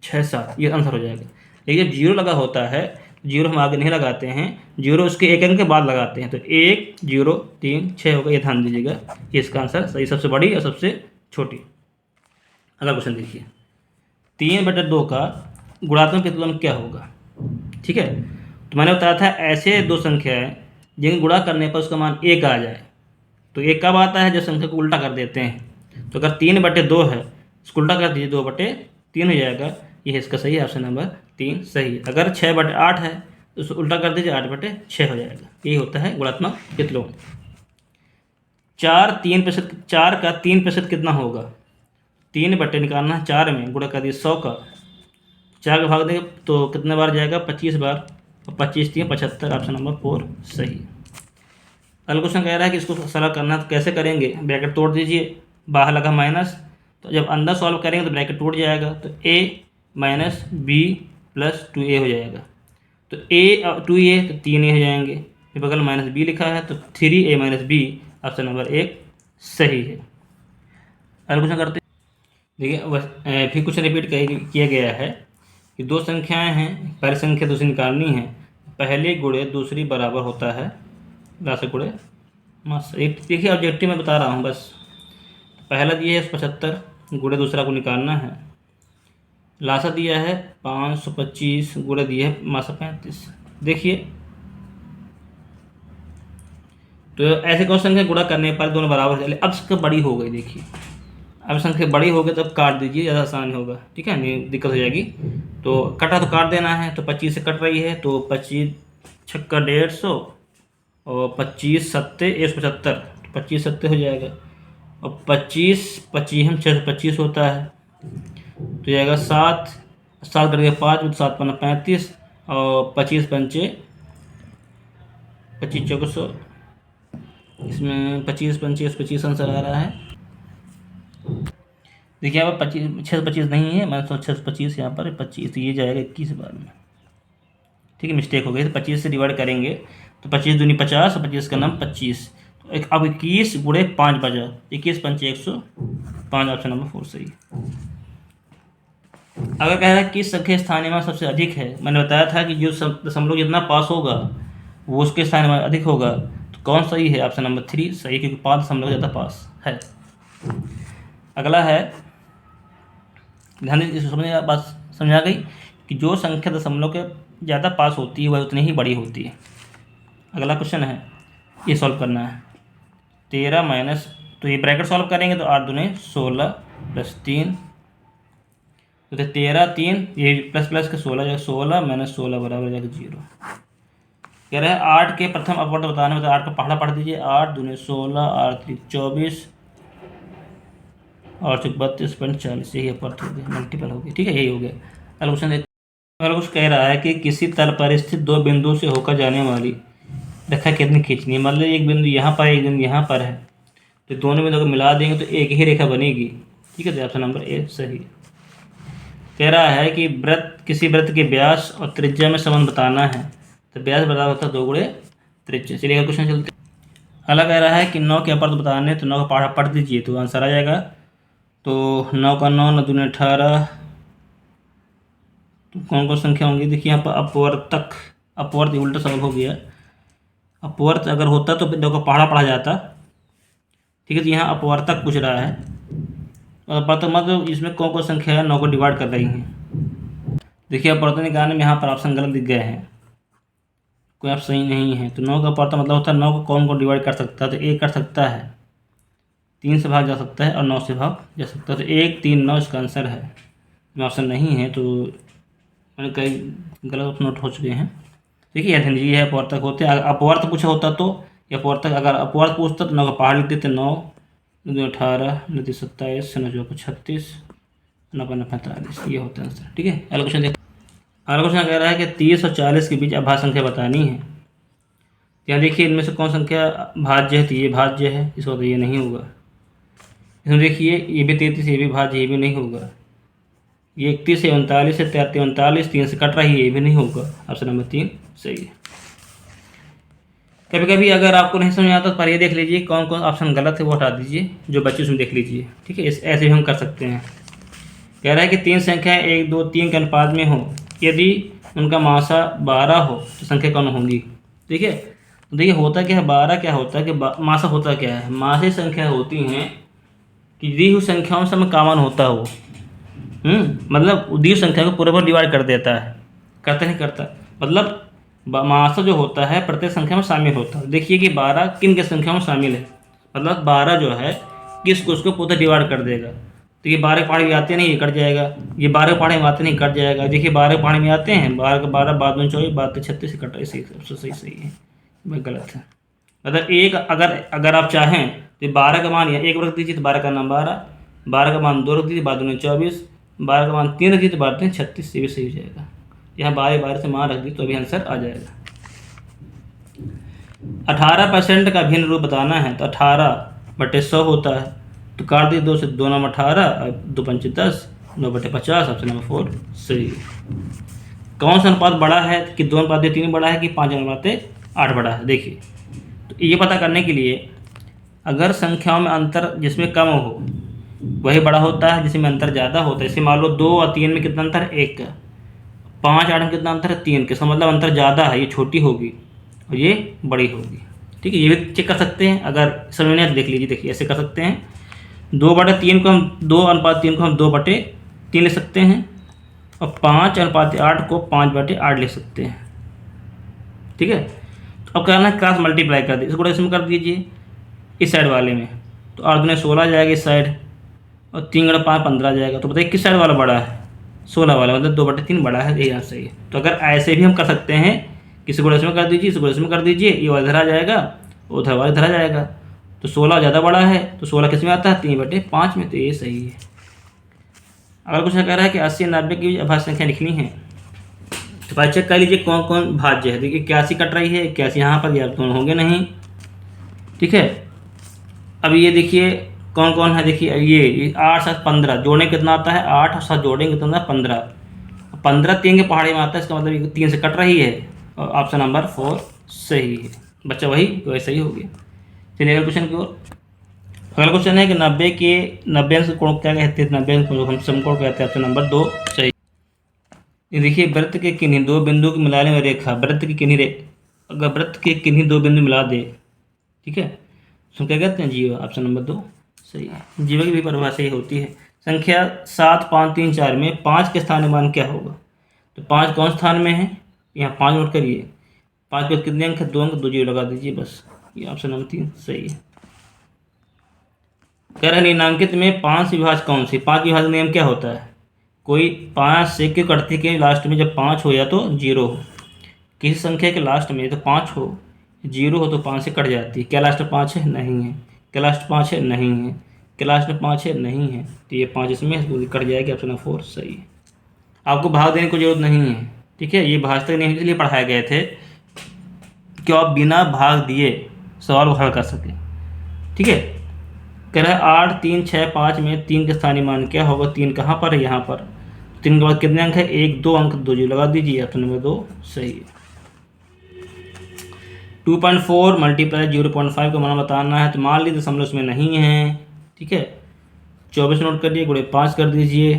6 7, ये आंसर हो जाएगा। लेकिन जब 0 लगा होता है, 0 हम आगे नहीं लगाते हैं, 0 उसके एक अंक के बाद लगाते हैं, तो 1 0 3 6 होगा, ये ध्यान दीजिएगा। ये इसका आंसर सही, सबसे बड़ी और सबसे छोटी। अगला क्वेश्चन देखिए, 3/2 का गुणात्मक प्रतिलोम क्या होगा। ठीक है, तो मैंने बताया था ऐसे दो संख्याएं जिनके गुणा करने पर उसका मान 1 आ जाए, तो 1 कब आता है जब संख्या को उल्टा कर देते हैं। तो अगर 3/2 है इसको उल्टा कर दीजिए 2/3 हो जाएगा, ये इसका सही है, ऑप्शन नंबर 3 सही है। अगर 6/8 है तो उसको उल्टा कर दीजिए 8/6 हो जाएगा, यही होता है गुणात्मक प्रतिलोम। 4 का 3% कितना होगा। 3 निकालना है 4 में, गुणा कर दिए 100 का, 4 का भाग देंगे तो कितने बार जाएगा 25 बार, और 25 3 75, ऑप्शन नंबर 4 सही। अगला क्वेश्चन कह रहा है कि इसको सरल करना है तो कैसे करेंगे, ब्रैकेट तोड़ दीजिए, बाहर लगा माइनस, तो जब अंदर सॉल्व करेंगे तो ब्रैकेट टूट जाएगा, तो a minus B plus 2a हो जाएगा। तो a और 2a तो 3a हो जाएंगे, फिर बगल माइनस b लिखा है तो 3a minus b, option number 1 सही है। अगला क्वेश्चन करते देखिए, फिर कुछ रिपीट किया गया है कि दो संख्याएं हैं, पहली संख्या दूसरी निकालनी है, पहली गुणे दूसरी बराबर होता है लासा गुणे मास। एक देखिए ऑब्जेक्टिव मैं बता रहा हूँ बस, पहला दिया है 75 गुणे दूसरा को निकालना है, लासा दिया है 525 गुणे दिया है मासा 35। देखिए तो ऐसे कौन संख्या गुणा करने पर दोनों बराबर चले। अब संख्या बड़ी हो गई, देखिए अब संख्या बड़ी हो गई तब काट दीजिए, ज़्यादा आसान होगा। ठीक है, नहीं दिक्कत हो जाएगी, तो कटा तो काट देना है, तो 25 से कट रही है तो 25 छक्का 150 और 25 सत्ते 175, 25 सत्ते हो जाएगा, और 25 25 625 होता है, तो जाएगा 7 7 करके 5 7 5 35, और 25 पंचे 25 चौके 100, इसमें 25 पंचे 25 आंसर आ रहा है। देखिए यहाँ पर 25 625 नहीं है, मैं सोचा 625 यहाँ पर 25, तो ये जाएगा 21 बार में। ठीक है, मिस्टेक हो गई, तो 25 से डिवाइड करेंगे तो 25 दूनी 50 और 25 का नाम 25, तो एक अब 21 गुणे 5 बचा, 21 पंचे 105, ऑप्शन नंबर 4 सही। अगर कह रहा है किस संख्या स्थानीय मान सबसे अधिक है, मैंने बताया था कि जो दशमलव जितना पास होगा वो उसके स्थानीय मान अधिक होगा, तो कौन सही है, ऑप्शन नंबर 3 सही, क्योंकि 5 दशमलव ज़्यादा पास है। अगला है, ध्यान दीजिए, समझ बात समझ आ गई कि जो संख्या दशमलव के ज़्यादा पास होती है वह उतनी ही बड़ी होती है। अगला क्वेश्चन है, ये सॉल्व करना है 13 माइनस, तो ये ब्रैकेट सॉल्व करेंगे तो 8 दूने 16 प्लस 3, तो 13 3, ये प्लस प्लस के 16 16 माइनस 16 बराबर जाएगा 0। कह रहा है 8 के प्रथम अपवर्त बताने में, तो 8 का पहाड़ा पढ़ दीजिए, 8 दूने 16 8 3 24 और 32.40, यही अपवर्त हो गया, मल्टीपल हो गया। ठीक है, यही हो गया। अगला क्वेश्चन कुछ कह रहा है कि किसी तल पर स्थित दो बिंदु से होकर जाने वाली रेखा कितनी खींचनी है। मतलब एक बिंदु यहाँ पर है, एक बिंदु यहाँ पर है, तो दोनों बिंदु को मिला देंगे तो एक ही रेखा बनेगी। ठीक है, तो ऑप्शन नंबर ए सही। कह रहा है कि किसी वृत्त के व्यास और त्रिज्या में संबंध बताना है, तो व्यास बराबर होता है 2 गुणे त्रिज्या। चलिए अगला क्वेश्चन चलते हैं। अगला कह रहा है कि 9 के अपवर्त बताने, तो 9 का पढ़ दीजिए तो आंसर आ जाएगा। तो 9 का 9, 9 दूनी 18, तो कौन कौन संख्या होंगी। देखिए यहाँ पर अपवर्त उल्टा सवाल हो गया। अपवर्त अगर होता तो 9 का पढ़ा जाता। ठीक है, तो यहाँ अपवर्तक पूछ रहा है, और अपवर्तक मतलब इसमें कौन कौन संख्या है 9 को डिवाइड कर रही हैं। देखिए अपवर्तन निकालने में यहाँ पर ऑप्शन गलत दिख गए हैं, कोई आप सही नहीं है। तो 9 का अपवर्तक मतलब होता है 9 को कौन कौन डिवाइड कर सकता है, तो 1 कर सकता है, 3 से भाग जा सकता है और 9 से भाग जा सकता है। तो 1, 3, 9 इसका आंसर है। ऑप्शन नहीं है, तो मैंने कई गलत नोट हो चुके हैं। देखिए यह जी है अपवर्तक होते हैं। अपवर्त पूछा होता तो या अपवर्तक, अगर अपवर्त पूछता तो 9 का पहाड़ लिख देते। 9 2 18, 9 3 27, 9 4 36, 9 5 45, ये होता है आंसर। ठीक है, अगला क्वेश्चन देख। अगला क्वेश्चन कह रहा है कि 30 और 40 के बीच अभाज्य संख्या बतानी है। यहाँ देखिए इनमें से कौन संख्या भाज्य है, तो ये भाज्य है, इसका तो ये नहीं होगा। इसमें देखिए ये भी 33, ये भी भाज्य, ये भी नहीं होगा। ये 31 है, 39 है, 39, 3 से कट रही है, ये भी नहीं होगा। ऑप्शन नंबर 3 सही है। कभी कभी अगर आपको नहीं समझ आता तो पर ये देख लीजिए कौन कौन ऑप्शन गलत है, वो हटा दीजिए, जो बच्चे उसमें देख लीजिए। ठीक है, ऐसे भी हम कर सकते हैं। कह रहा है कि 3 संख्याएं 1, 2, 3 के अनुपात में हो, यदि उनका मासा 12 हो तो संख्या कौन होंगी। ठीक है, तो देखिए होता क्या है, 12 क्या होता है कि मासा होता क्या है, मासे संख्या होती हैं कि दी हुई संख्याओं से में कॉमन होता हो। मतलब दी हुई संख्या को पूरे पर डिवाइड कर देता है, करता नहीं करता। मतलब मासा जो होता है प्रत्येक संख्या में शामिल होता है। देखिए कि 12 किन के संख्या में शामिल है, मतलब 12 जो है किसको उसको पूरा डिवाइड कर देगा। तो ये 12 पहाड़ी में आते नहीं, कट जाएगा। ये 12 पहाड़ी में आते नहीं, कट जाएगा। देखिए 12 पहाड़ी में आते हैं, 12 का 12, 12 दूनी 24, 12 36 से कटा, सही सबसे सही है, मैं गलत है। मतलब एक अगर आप चाहें तो 12 का मान या 1 रख दीजिए तो 12 का नाम 12, 12 का मान 2 रख दीजिए, 12 दूनी 24, 12 का मान 3 रख दीजिए तो 12 3 36, ये भी सही हो जाएगा। यहाँ 12 से मान रख दी तो अभी आंसर आ जाएगा। 18% का भिन्न रूप बताना है, तो 18/100 होता है, तो काट दी 2 से, 2 9 18, 2 5 10, 9/50, ऑप्शन नंबर 4 सही। कौन सा अनुपात बड़ा है कि 2:3 बड़ा है कि 5:8 बड़ा है। देखिए तो ये पता करने के लिए अगर संख्याओं में अंतर जिसमें कम हो वही बड़ा होता है, जिसमें अंतर ज़्यादा होता है। जैसे मान लो 2 और 3 में कितना अंतर है, 1 का। 5 8 में कितना अंतर है, 3 के। इसका मतलब अंतर ज़्यादा है, ये छोटी होगी और ये बड़ी होगी। ठीक है, ये भी चेक कर सकते हैं, अगर समझ में देख लीजिए। देखिए ऐसे कर सकते हैं, 2/3 को हम 2:3 को हम 2/3 ले सकते हैं, और 5:8 को 5/8 ले सकते हैं। ठीक है, तो अब करना है क्रॉस मल्टीप्लाई कर दीजिए, इसको इसमें कर दीजिए इस साइड वाले में, तो 8 दूनी 16 जाएगा इस साइड, और 3 × 5 15 जाएगा। तो बताइए किस साइड वाला बड़ा है, 16 वाला, मतलब 2/3 बड़ा है, यही आंसर है। तो अगर ऐसे भी हम कर सकते हैं, किसी को इसमें कर दीजिए, इसी को इसमें कर दीजिए, ये वाला इधर आ जाएगा, उधर वाला इधर आ जाएगा। तो 16 ज़्यादा बड़ा है, तो 16 किस में आता है, 3/5 में, तो ये सही है। अगर कुछ कह रहा है कि 80 और 90 की अभाज्य संख्या लिखनी है, तो भाई चेक कर लीजिए कौन कौन भाज्य है। देखिए 81 कट रही है, 81 यहाँ पर, ये दोनों होंगे नहीं। ठीक है, अब ये देखिए कौन कौन है। देखिए ये 8 7 15 जोड़ने कितना आता है, 8 और 7 जोड़ेंगे कितना आता है, 15। 15 3 के पहाड़ी में आता है, इसका मतलब ये 3 से कट रही है, और ऑप्शन नंबर 4 सही है। बच्चा वही सही हो गया। चलिए अगले क्वेश्चन की ओर। अगला क्वेश्चन है कि 90 अंश कोण क्या कहते हैं, 90 अंश हम समकोण कहते हैं, ऑप्शन नंबर 2 सही। ये देखिए वृत्त के किन्हीं 2 बिंदु को मिलाने में रेखा, अगर वृत्त के किन्हीं 2 बिंदु मिला दे, ठीक है, तो क्या कहते हैं, जीवा, ऑप्शन नंबर 2 सही है। जीवा की भी परिभाषा यही होती है। संख्या 7 5 3 4 में 5 के स्थान मान क्या होगा, तो 5 कौन स्थान में है, यहाँ 5 नोट करिए। 5 के कितने अंक है, 2 अंक, 2 जीरो लगा दीजिए बस, ये ऑप्शन नंबर 3 सही है। कह रहे निम्नांकित में 5 विभाज्य कौन सी। 5 विभाज्य नियम क्या होता है, कोई 5 से क्यों कटती के लास्ट में जब 5 हो या तो 0 हो, किसी संख्या के लास्ट में तो 5 हो, 0 हो तो 5 से कट जाती है। क्या लास्ट में 5 है, नहीं है। क्या लास्ट 5 है, नहीं है। क्या लास्ट में 5 है, नहीं है, तो ये 5 इसमें कट जाएगी, ऑप्शन नंबर 4 सही है। आपको भाग देने की जरूरत नहीं है। ठीक है, ये भाजक नियम इसलिए पढ़ाए गए थे कि आप बिना भाग दिए सवाल को हल कर सकें। ठीक है, कह रहा है 8 3 6 5 में 3 के स्थानीय मान क्या होगा। 3 कहाँ पर है, यहाँ पर। 3 के बाद कितने अंक है, 1 2 अंक, 2 जी लगा दीजिए, ऑप्शन नंबर 2 सही है। 2.4 मल्टीप्लाई 0.5 का मान बताना है, तो मान लीजिए दशमलव उसमें नहीं है। ठीक है, 24 नोट करिए, गुणे 5 कर दीजिए,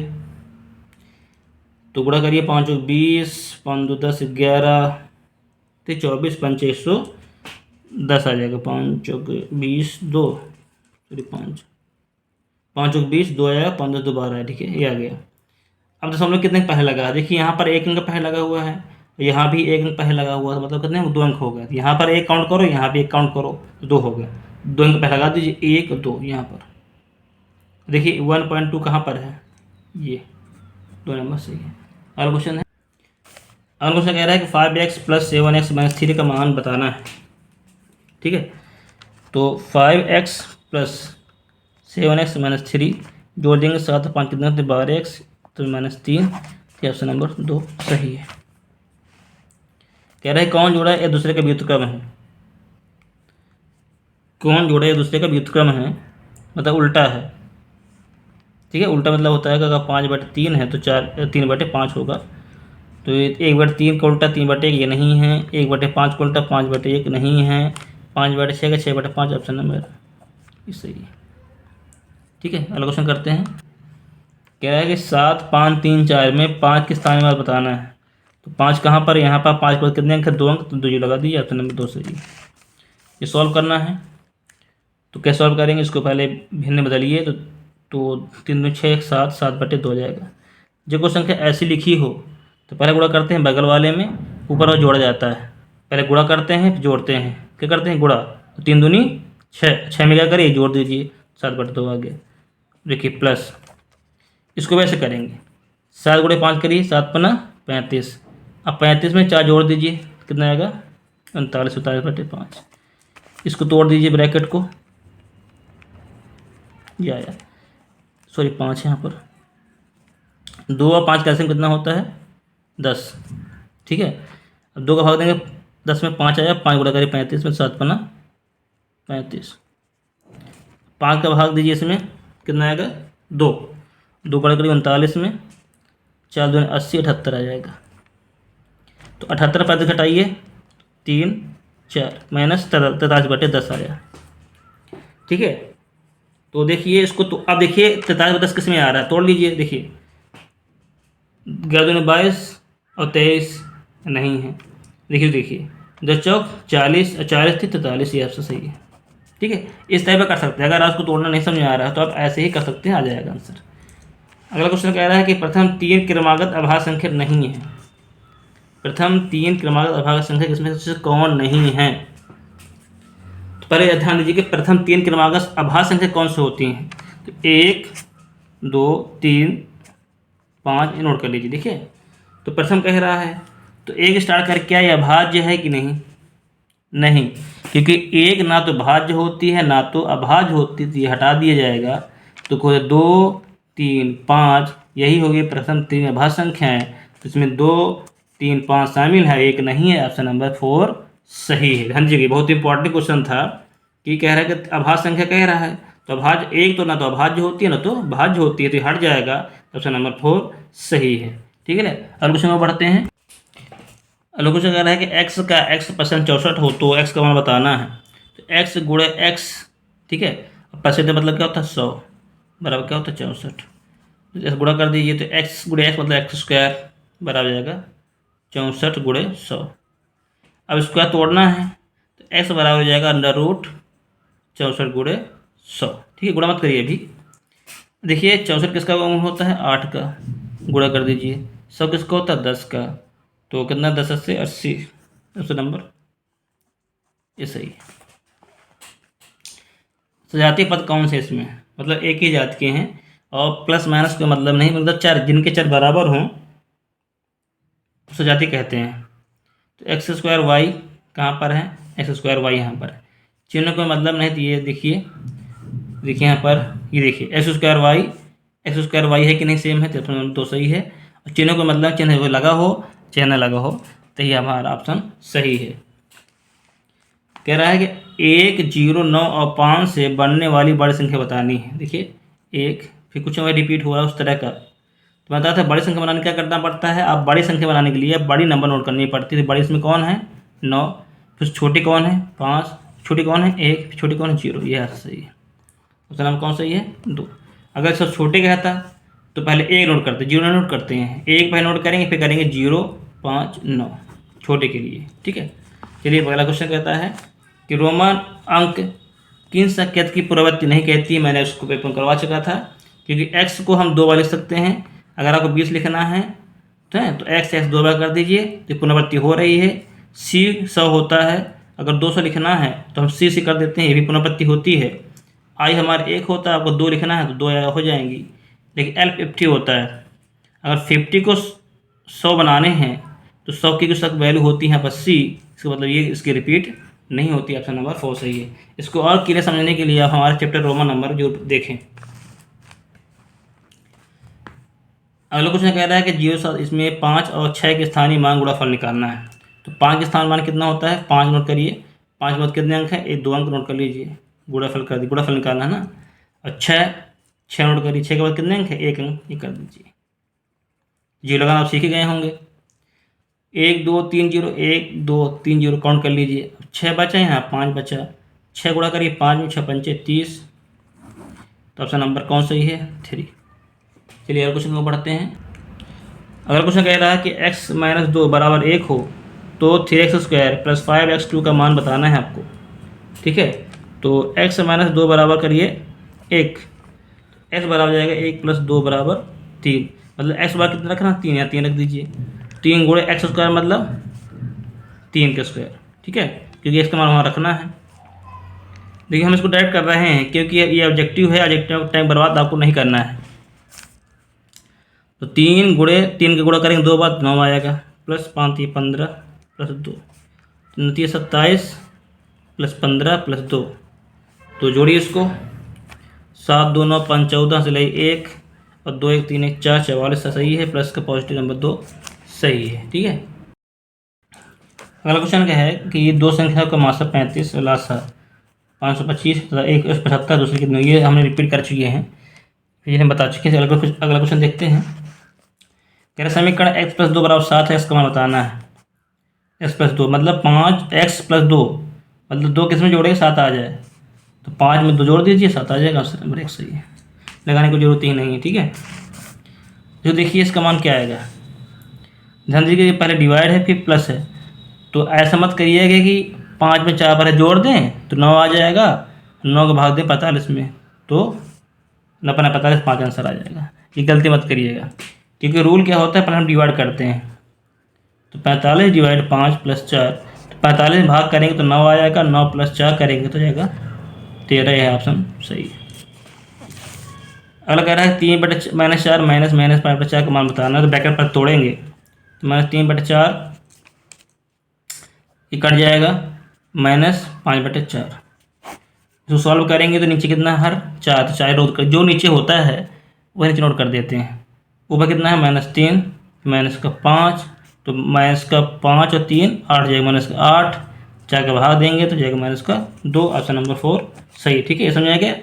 तो गुणा करिए 5 और 20, 5 2 10 11, तो 24 पंच 110 आ जाएगा। 5 और 20 2, सॉरी 5 और 20 2 आएगा, 15 2 12 है। ठीक है, ये आ गया। अब दशमलव कितने पहले लगा, देखिए यहाँ पर 1 अंक पहले लगा हुआ है, यहाँ भी 1 अंक पहले लगा हुआ है, मतलब कितने 2 अंक हो गए। यहाँ पर 1 काउंट करो, यहाँ भी 1 काउंट करो, तो 2 हो गए। 2 अंक पहले लगा दीजिए, 1 2 यहाँ पर। देखिए 1.2 कहाँ पर है, ये 2 नंबर सही है। अगला क्वेश्चन है, अगला क्वेश्चन कह रहा है कि 5x प्लस 7x माइनस 3 का मान बताना है। ठीक है, तो 5x प्लस 7x माइनस 3 जोड़ देंगे, 7 और 5 कितना, 12x, तो माइनस 3, ये ऑप्शन नंबर 2 सही है। कह रहा है कौन जोड़ा है, एक दूसरे का व्युत्क्रम है। कौन जोड़ा एक दूसरे का व्युत्क्रम है, मतलब उल्टा है। ठीक है, उल्टा मतलब होता है कि अगर 5/3 है तो 3/5 होगा। तो 1/3 का उल्टा 3/1 ये नहीं है, 1/5 का उल्टा 5/1 नहीं है, 5/6 का 6/5, ऑप्शन नंबर सही है। ठीक है, अगला क्वेश्चन करते हैं। कह रहा है कि 7 5 3 4 में 5 के स्थानीय मान बताना है। तो 5 कहाँ पर, यहाँ पर। 5 पर कितने अंक है, 2 अंक, तो 2 लगा दीजिए, ऑप्शन नंबर 2 सही है। ये सॉल्व करना है, तो कैसे सॉल्व करेंगे, इसको पहले भिन्न बदलिए, तो 3 2 6 7 7/2 हो जाएगा। जो क्वेश्चन संख्या ऐसी लिखी हो तो पहले गुणा करते हैं बगल वाले में, ऊपर और जोड़ा जाता है। पहले गुणा करते हैं फिर जोड़ते हैं, क्या करते हैं गुणा, तो 3 दूनी 6, 6 में क्या करिए जोड़ दीजिए, 7/2 आ गया। देखिए प्लस, इसको वैसे करेंगे, 7 गुणे 5 करिए, 7 पन्ना 35, अब 35 में 4 जोड़ दीजिए, कितना आएगा 39, 47/5। इसको तोड़ दीजिए ब्रैकेट को, ये आया, सॉरी 5 यहाँ पर, 2 और 5 का एलसीएम कितना होता है 10। ठीक है, अब 2 का भाग देंगे, 10 में 5 आया, 5 गुणा करिए 35 में, 7 पन्ना 35, 5 का भाग दीजिए, इसमें कितना आएगा 2, 2 गुणा करिए 39 में, 4 2 80, 78 आ जाएगा। तो 78 पैंतीस घटाइए, 3 4 माइनस 43/10 आया। ठीक है, तो देखिए इसको, तो अब देखिए 43/10 किस में आ रहा है, तोड़ लीजिए। देखिए 11 दूनी 22 और 23 नहीं है। देखिए 10 चौक 40, 40 थी 43, ये आपसे सही है। ठीक है, इस टाइप का कर सकते हैं। अगर आपको तोड़ना नहीं समझ में आ रहा है तो आप ऐसे ही कर सकते हैं, आ जाएगा आंसर। अगला क्वेश्चन कह रहा है कि प्रथम 3 क्रमागत अभाज्य संख्या नहीं है। प्रथम 3 क्रमागत अभाज्य संख्या किसमें से कौन नहीं है। तो पहले ध्यान दीजिए कि प्रथम 3 क्रमागत अभाज्य संख्या कौन सी होती हैं। तो 1 2 3 5 नोट कर लीजिए। देखिए, तो प्रथम कह रहा है, तो 1 स्टार्ट कर, क्या ये अभाज्य है कि नहीं, नहीं, क्योंकि 1 ना तो भाज्य होती है ना तो अभाज्य होती, तो ये हटा दिया जाएगा। तो कोई 2 3 5 यही होगी प्रथम 3 अभाज्य संख्याएं, तो इसमें 2 3 5 शामिल है, 1 नहीं है, ऑप्शन नंबर 4 सही है। ध्यान दीजिए, बहुत इंपॉर्टेंट क्वेश्चन था कि कह रहा है कि अभाज्य संख्या कह रहा है, तो अभाज्य 1 तो ना तो अभाज्य होती है ना तो भाज्य होती है, तो हट जाएगा, ऑप्शन नंबर 4 सही है। ठीक है ना, अगले क्वेश्चन में बढ़ते हैं। अगला क्वेश्चन कह रहा है कि x का x% 64 हो तो x का मान बताना है। तो x गुणे x, ठीक है, परसेंट मतलब क्या होता है 100, बराबर क्या होता है 64। तो जैसे गुणा कर दीजिए, तो x गुणे x मतलब x² बराबर जाएगा 64 गुणे 100। अब स्क्वायर तोड़ना है, तो x बराबर हो जाएगा √64 गुणे 100। ठीक है, गुणा मत करिए अभी। देखिए 64 किसका गुण होता है 8 का, गुणा कर दीजिए। 100 किसका होता है 10 का, तो कितना 10 से 80, ऑप्शन नंबर ये सही है। सजातीय पद कौन से इसमें, मतलब एक ही जात के हैं, और प्लस माइनस का मतलब नहीं, मतलब चार जिनके चार बराबर हों सजातीय कहते हैं। तो x² y कहाँ पर है, x² y यहाँ पर है, चिन्ह का मतलब नहीं, तो ये देखिए यहाँ पर, ये देखिए x² y है कि नहीं, सेम है, तो सही है। और चिन्ह का मतलब चिन्ह लगा हो चाहे न लगा हो, तो ये हमारा ऑप्शन सही है। कह रहा है कि 1, 0, 9 और 5 से बनने वाली बड़ी संख्या बतानी है। देखिए 1, फिर कुछ और रिपीट हुआ उस तरह का। तो मैं बताया था बड़ी संख्या बनाने क्या करना पड़ता है। आप बड़ी संख्या बनाने के लिए बड़ी नंबर नोट करनी पड़ती है। बड़ी इसमें कौन है 9, फिर छोटी कौन है 5, छोटी कौन है 1, फिर छोटी कौन है 0। ये सही है। उसका नाम कौन सही है 2। अगर सब छोटे का था तो पहले 1 नोट करते, 0 नोट करते हैं, 1 पहले नोट करेंगे, फिर करेंगे 0, 5, 9 छोटे के लिए। ठीक है, चलिए पहला क्वेश्चन कहता है कि रोमन अंक किन संकेत की पुनरावृत्ति नहीं कहती। मैंने उसको पेपर करवा चुका था, क्योंकि x को हम 2 बार लिख सकते हैं। अगर आपको 20 लिखना है तो x 2 बार कर दीजिए तो पुनरावृत्ति हो रही है। c 100 होता है, अगर 200 लिखना है तो हम c से कर देते हैं, ये भी पुनरावृत्ति होती है। i हमारे 1 होता है, आपको 2 लिखना है तो 2 हो जाएंगी। लेकिन l 50 होता है, अगर 50 को 100 बनाने हैं तो 100 की कुछ तक वैल्यू होती है यहाँ पर c, इसका मतलब ये इसकी रिपीट नहीं होती। ऑप्शन नंबर 4 सही है। इसको और क्लियर समझने के लिए आप हमारे चैप्टर रोमन नंबर जो देखें। अगला क्वेश्चन कह रहा है कि 0 इसमें 5 और 6 के स्थानीय मान गुणाफल निकालना है। तो 5 के स्थान मान कितना होता है 5 नोट करिए। 5 के बाद कितने अंक है 1, 2 अंक नोट कर लीजिए, गुणाफल कर दिए, गुणाफल निकालना है ना। और 6 नोट करिए, 6 के बाद कितने अंक है 1 अंक, ये कर दीजिए। 0 लगाना आप सीख ही गए होंगे। 1, 2, 3, 0, 1, 2, 3, 0 काउंट कर लीजिए। 6 बचा यहाँ 5 बचा, 6 गुणा करिए 5 में 6 पंचे 30। तो ऑप्शन नंबर कौन सही है 3। चलिए अगले क्वेश्चन को बढ़ते हैं। अगला क्वेश्चन कह रहा है कि x - 2 बराबर 1 हो तो 3x² प्लस 5x2 का मान बताना है आपको। ठीक है, तो x - 2 बराबर करिए 1, x बराबर जाएगा 1 + 2 = 3, मतलब x बराबर कितना रखना 3, या 3 रख दीजिए। 3 गुणे x² मतलब 3 का स्क्वायर। ठीक है, क्योंकि x का मान वहाँ रखना है। देखिए हम इसको डायरेक्ट कर रहे हैं क्योंकि ये ऑब्जेक्टिव है, ऑब्जेक्टिव टाइम बर्बाद आपको नहीं करना है। तो 3 गुणे 3 के गुणा करेंगे 2 बार 9 आएगा, प्लस 5 15 प्लस 2 27 प्लस 15 प्लस 2, तो जोड़िए इसको 7, 2, 9, 5, 14 से ले 1 और 2, 1, 3, 1, 4, 44 सही है, प्लस का पॉजिटिव नंबर 2 सही है। ठीक है, अगला क्वेश्चन क्या है कि ये 2 संख्या का मासा 35 और लासा 525 तथा 175 दूसरी कितनी, ये हमने रिपीट कर चुके हैं, फिर हम बता चुके हैं। अगला क्वेश्चन देखते हैं। कह रहे समीकरण x + 2 = 7 है, x का मान बताना है। x + 2 मतलब 5x + 2 मतलब 2 किस में जोड़ेंगे 7 आ जाए, तो 5 में 2 जोड़ दीजिए 7 आ जाएगा। ऑप्शन नंबर 1 सही है, लगाने की जरूरत ही नहीं है। ठीक है, जो देखिए इसका मान क्या आएगा। ध्यान दीजिए पहले डिवाइड है फिर प्लस है, तो ऐसा मत करिएगा कि 5 में 4 पहले जोड़ दें तो 9 आ जाएगा, 9 को भाग दें 45 में तो 9 × 45 5 आंसर आ जाएगा। ये गलती मत करिएगा, क्योंकि रूल क्या होता है पहले हम डिवाइड करते हैं। तो 45 / 5 + 4, तो 45 भाग करेंगे तो 9 आ जाएगा, 9 + 4 करेंगे तो जाएगा 13 है। ऑप्शन सही है। अगला कह रहा है 3 बटे -4 -5 बटे 4 का मान बताना है, तो ब्रैकेट पर तोड़ेंगे तो -3 बटे 4 ये कट जाएगा, -5 बटे 4। इसको सॉल्व करेंगे तो नीचे कितना हर 4, तो 4 नोट कर, जो नीचे होता है वही नीचे नोट कर देते हैं। ऊपर कितना है -3 -5, तो -5 और 3 8 जाएगा, -8 4 का भाग देंगे तो जाएगा -2। ऑप्शन नंबर 4 सही। ठीक है, ये समझ आ गया।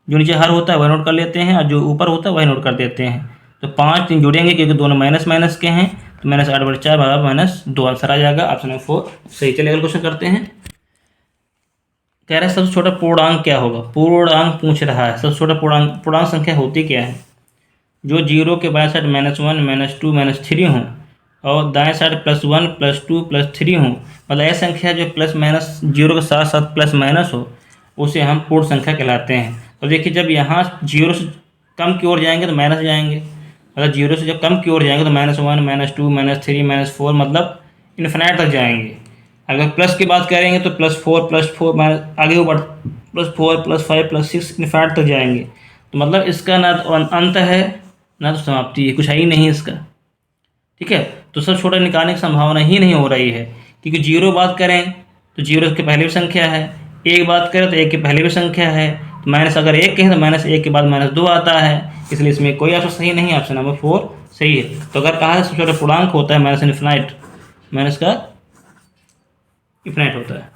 जो नीचे हर होता है वही नोट कर लेते हैं और जो ऊपर होता है वही नोट कर देते हैं। तो 5 3 जुड़ेंगे क्योंकि दोनों माइनस माइनस के हैं, तो -8 बटे 4 = -2 आंसर आ जाएगा। ऑप्शन नंबर 4 सही। चलिए अगला क्वेश्चन करते हैं। कह रहा है सबसे छोटा पूर्णांक क्या होगा। पूर्णांक पूछ रहा है, सबसे छोटा पूर्णांक संख्या होती क्या है। जो 0 के बाएं साइड -1 -2 -3 हों और दाएं साइड +1 +2 +3 हों, मतलब यह संख्या जो +- 0 के साथ साथ प्लस माइनस हो उसे हम पूर्ण संख्या कहलाते हैं। तो देखिए जब यहाँ 0 से कम की ओर जाएंगे तो माइनस जाएंगे, मतलब 0 से जब कम की ओर जाएंगे तो -1 -2 -3 -4 मतलब इन्फिनाइट तक जाएंगे। अगर प्लस की बात करेंगे तो +4 +4 आगे बढ़ +4 +5 +6 इन्फिनाइट तक जाएंगे। तो मतलब इसका ना तो अंत है ना तो समाप्ति है, कुछ है ही नहीं इसका। ठीक है, तो सब छोटा निकालने की संभावना ही नहीं हो रही है, क्योंकि 0 बात करें तो 0 के पहले भी संख्या है, 1 बात करें तो 1 के पहले भी संख्या है, तो माइनस अगर 1 कहें तो -1 के बाद -2 आता है, इसलिए इसमें कोई ऑप्शन सही नहीं है। ऑप्शन नंबर 4 सही है। तो अगर कहा सबसे छोटा पूर्णांक होता है माइनस का इन्फिनाइट होता है।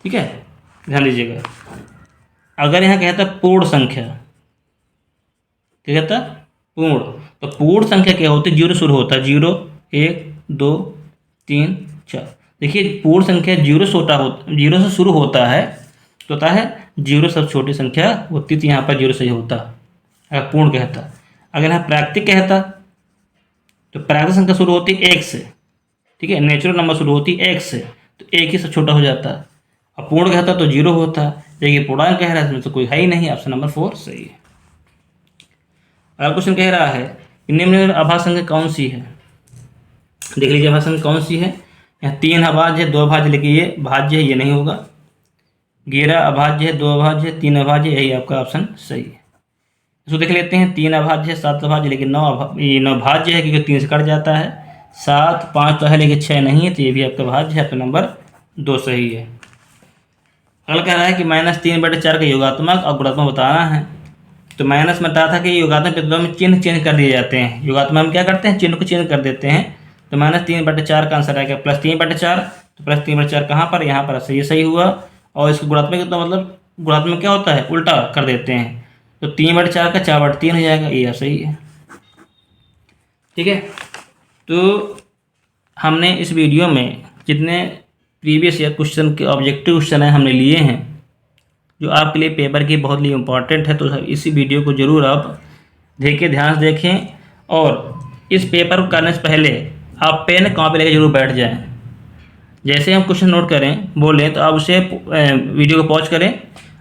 ठीक है, ध्यान दीजिएगा। अगर यहाँ कहता पूर्ण संख्या, क्या कहता पूर्ण, तो पूर्ण संख्या क्या होती है, जीरो शुरू होता है, 0 1 2 3 4। देखिए पूर्ण संख्या जीरो से शुरू होता है, तो होता है जीरो सबसे छोटी संख्या होती, तो यहाँ पर जीरो सही होता अगर पूर्ण कहता। अगर यहाँ प्राकृतिक कहता तो प्राकृतिक संख्या शुरू होती है 1 से, ठीक है, नेचुरल नंबर शुरू होती है 1 से, तो 1 ही सबसे छोटा हो जाता है। अब पूर्ण कहता तो 0 होता, देखिए पूर्णांक कह रहा है, इसमें तो कोई है ही नहीं, ऑप्शन नंबर 4 सही है। अगला क्वेश्चन कह रहा है कि निम्न आभाज्य संख्या कौन सी है। देख लीजिए आभाज्य संख्या कौन सी है। यहाँ 3 अभाज्य है, 2 अभाज्य, लेकिन ये भाज्य है, ये नहीं होगा। 11 अभाज्य है, 2 अभाज्य है, 3 अभाज्य, यही आपका ऑप्शन सही है। इसको देख लेते हैं। 3 अभाज्य है, 7 अभाज्य, लेकिन 9 भाज्य है, क्योंकि 3 से कट जाता है। 7 5 तो है, लेकिन 6 नहीं है, तो ये भी आपका भाज्य है, तो नंबर 2 सही है। अगला कह रहा है कि -3/4 का योगात्मक और गुणात्मक बताना है। तो माइनस में बताया था कि योगात्मक प्रतिलोम में चिन्ह चेंज कर दिए जाते हैं, योगात्मक में क्या करते हैं, चिन्ह को चेंज कर देते हैं। तो -3/4 का आंसर आएगा +3/4। तो +3/4 कहाँ पर, यहाँ पर, ये सही हुआ। और इसको गुणात्मक तो मतलब गुणात्मक क्या होता है, उल्टा कर देते हैं, तो 3/4 का 4/3 हो जाएगा, ये सही है। ठीक है, तो हमने इस वीडियो में जितने प्रीवियस ईयर क्वेश्चन के ऑब्जेक्टिव क्वेश्चन है हमने लिए हैं, जो आपके लिए पेपर की बहुत ही इम्पॉर्टेंट है, तो इसी वीडियो को ज़रूर आप देखिए, ध्यान से देखें। और इस पेपर को करने से पहले आप पेन कॉपी लेकर जरूर बैठ जाएं। जैसे हम क्वेश्चन नोट करें बोलें, तो आप उसे वीडियो को पॉज करें,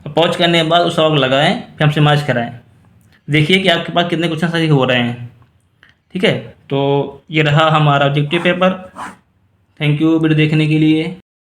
पॉज करने के बाद उस वक्त लगाएं, फिर हमसे मैच कराएं। देखिए कि आपके पास कितने क्वेश्चन सही हो रहे हैं। ठीक है, तो ये रहा हमारा objective paper. Thank you video देखने के लिए।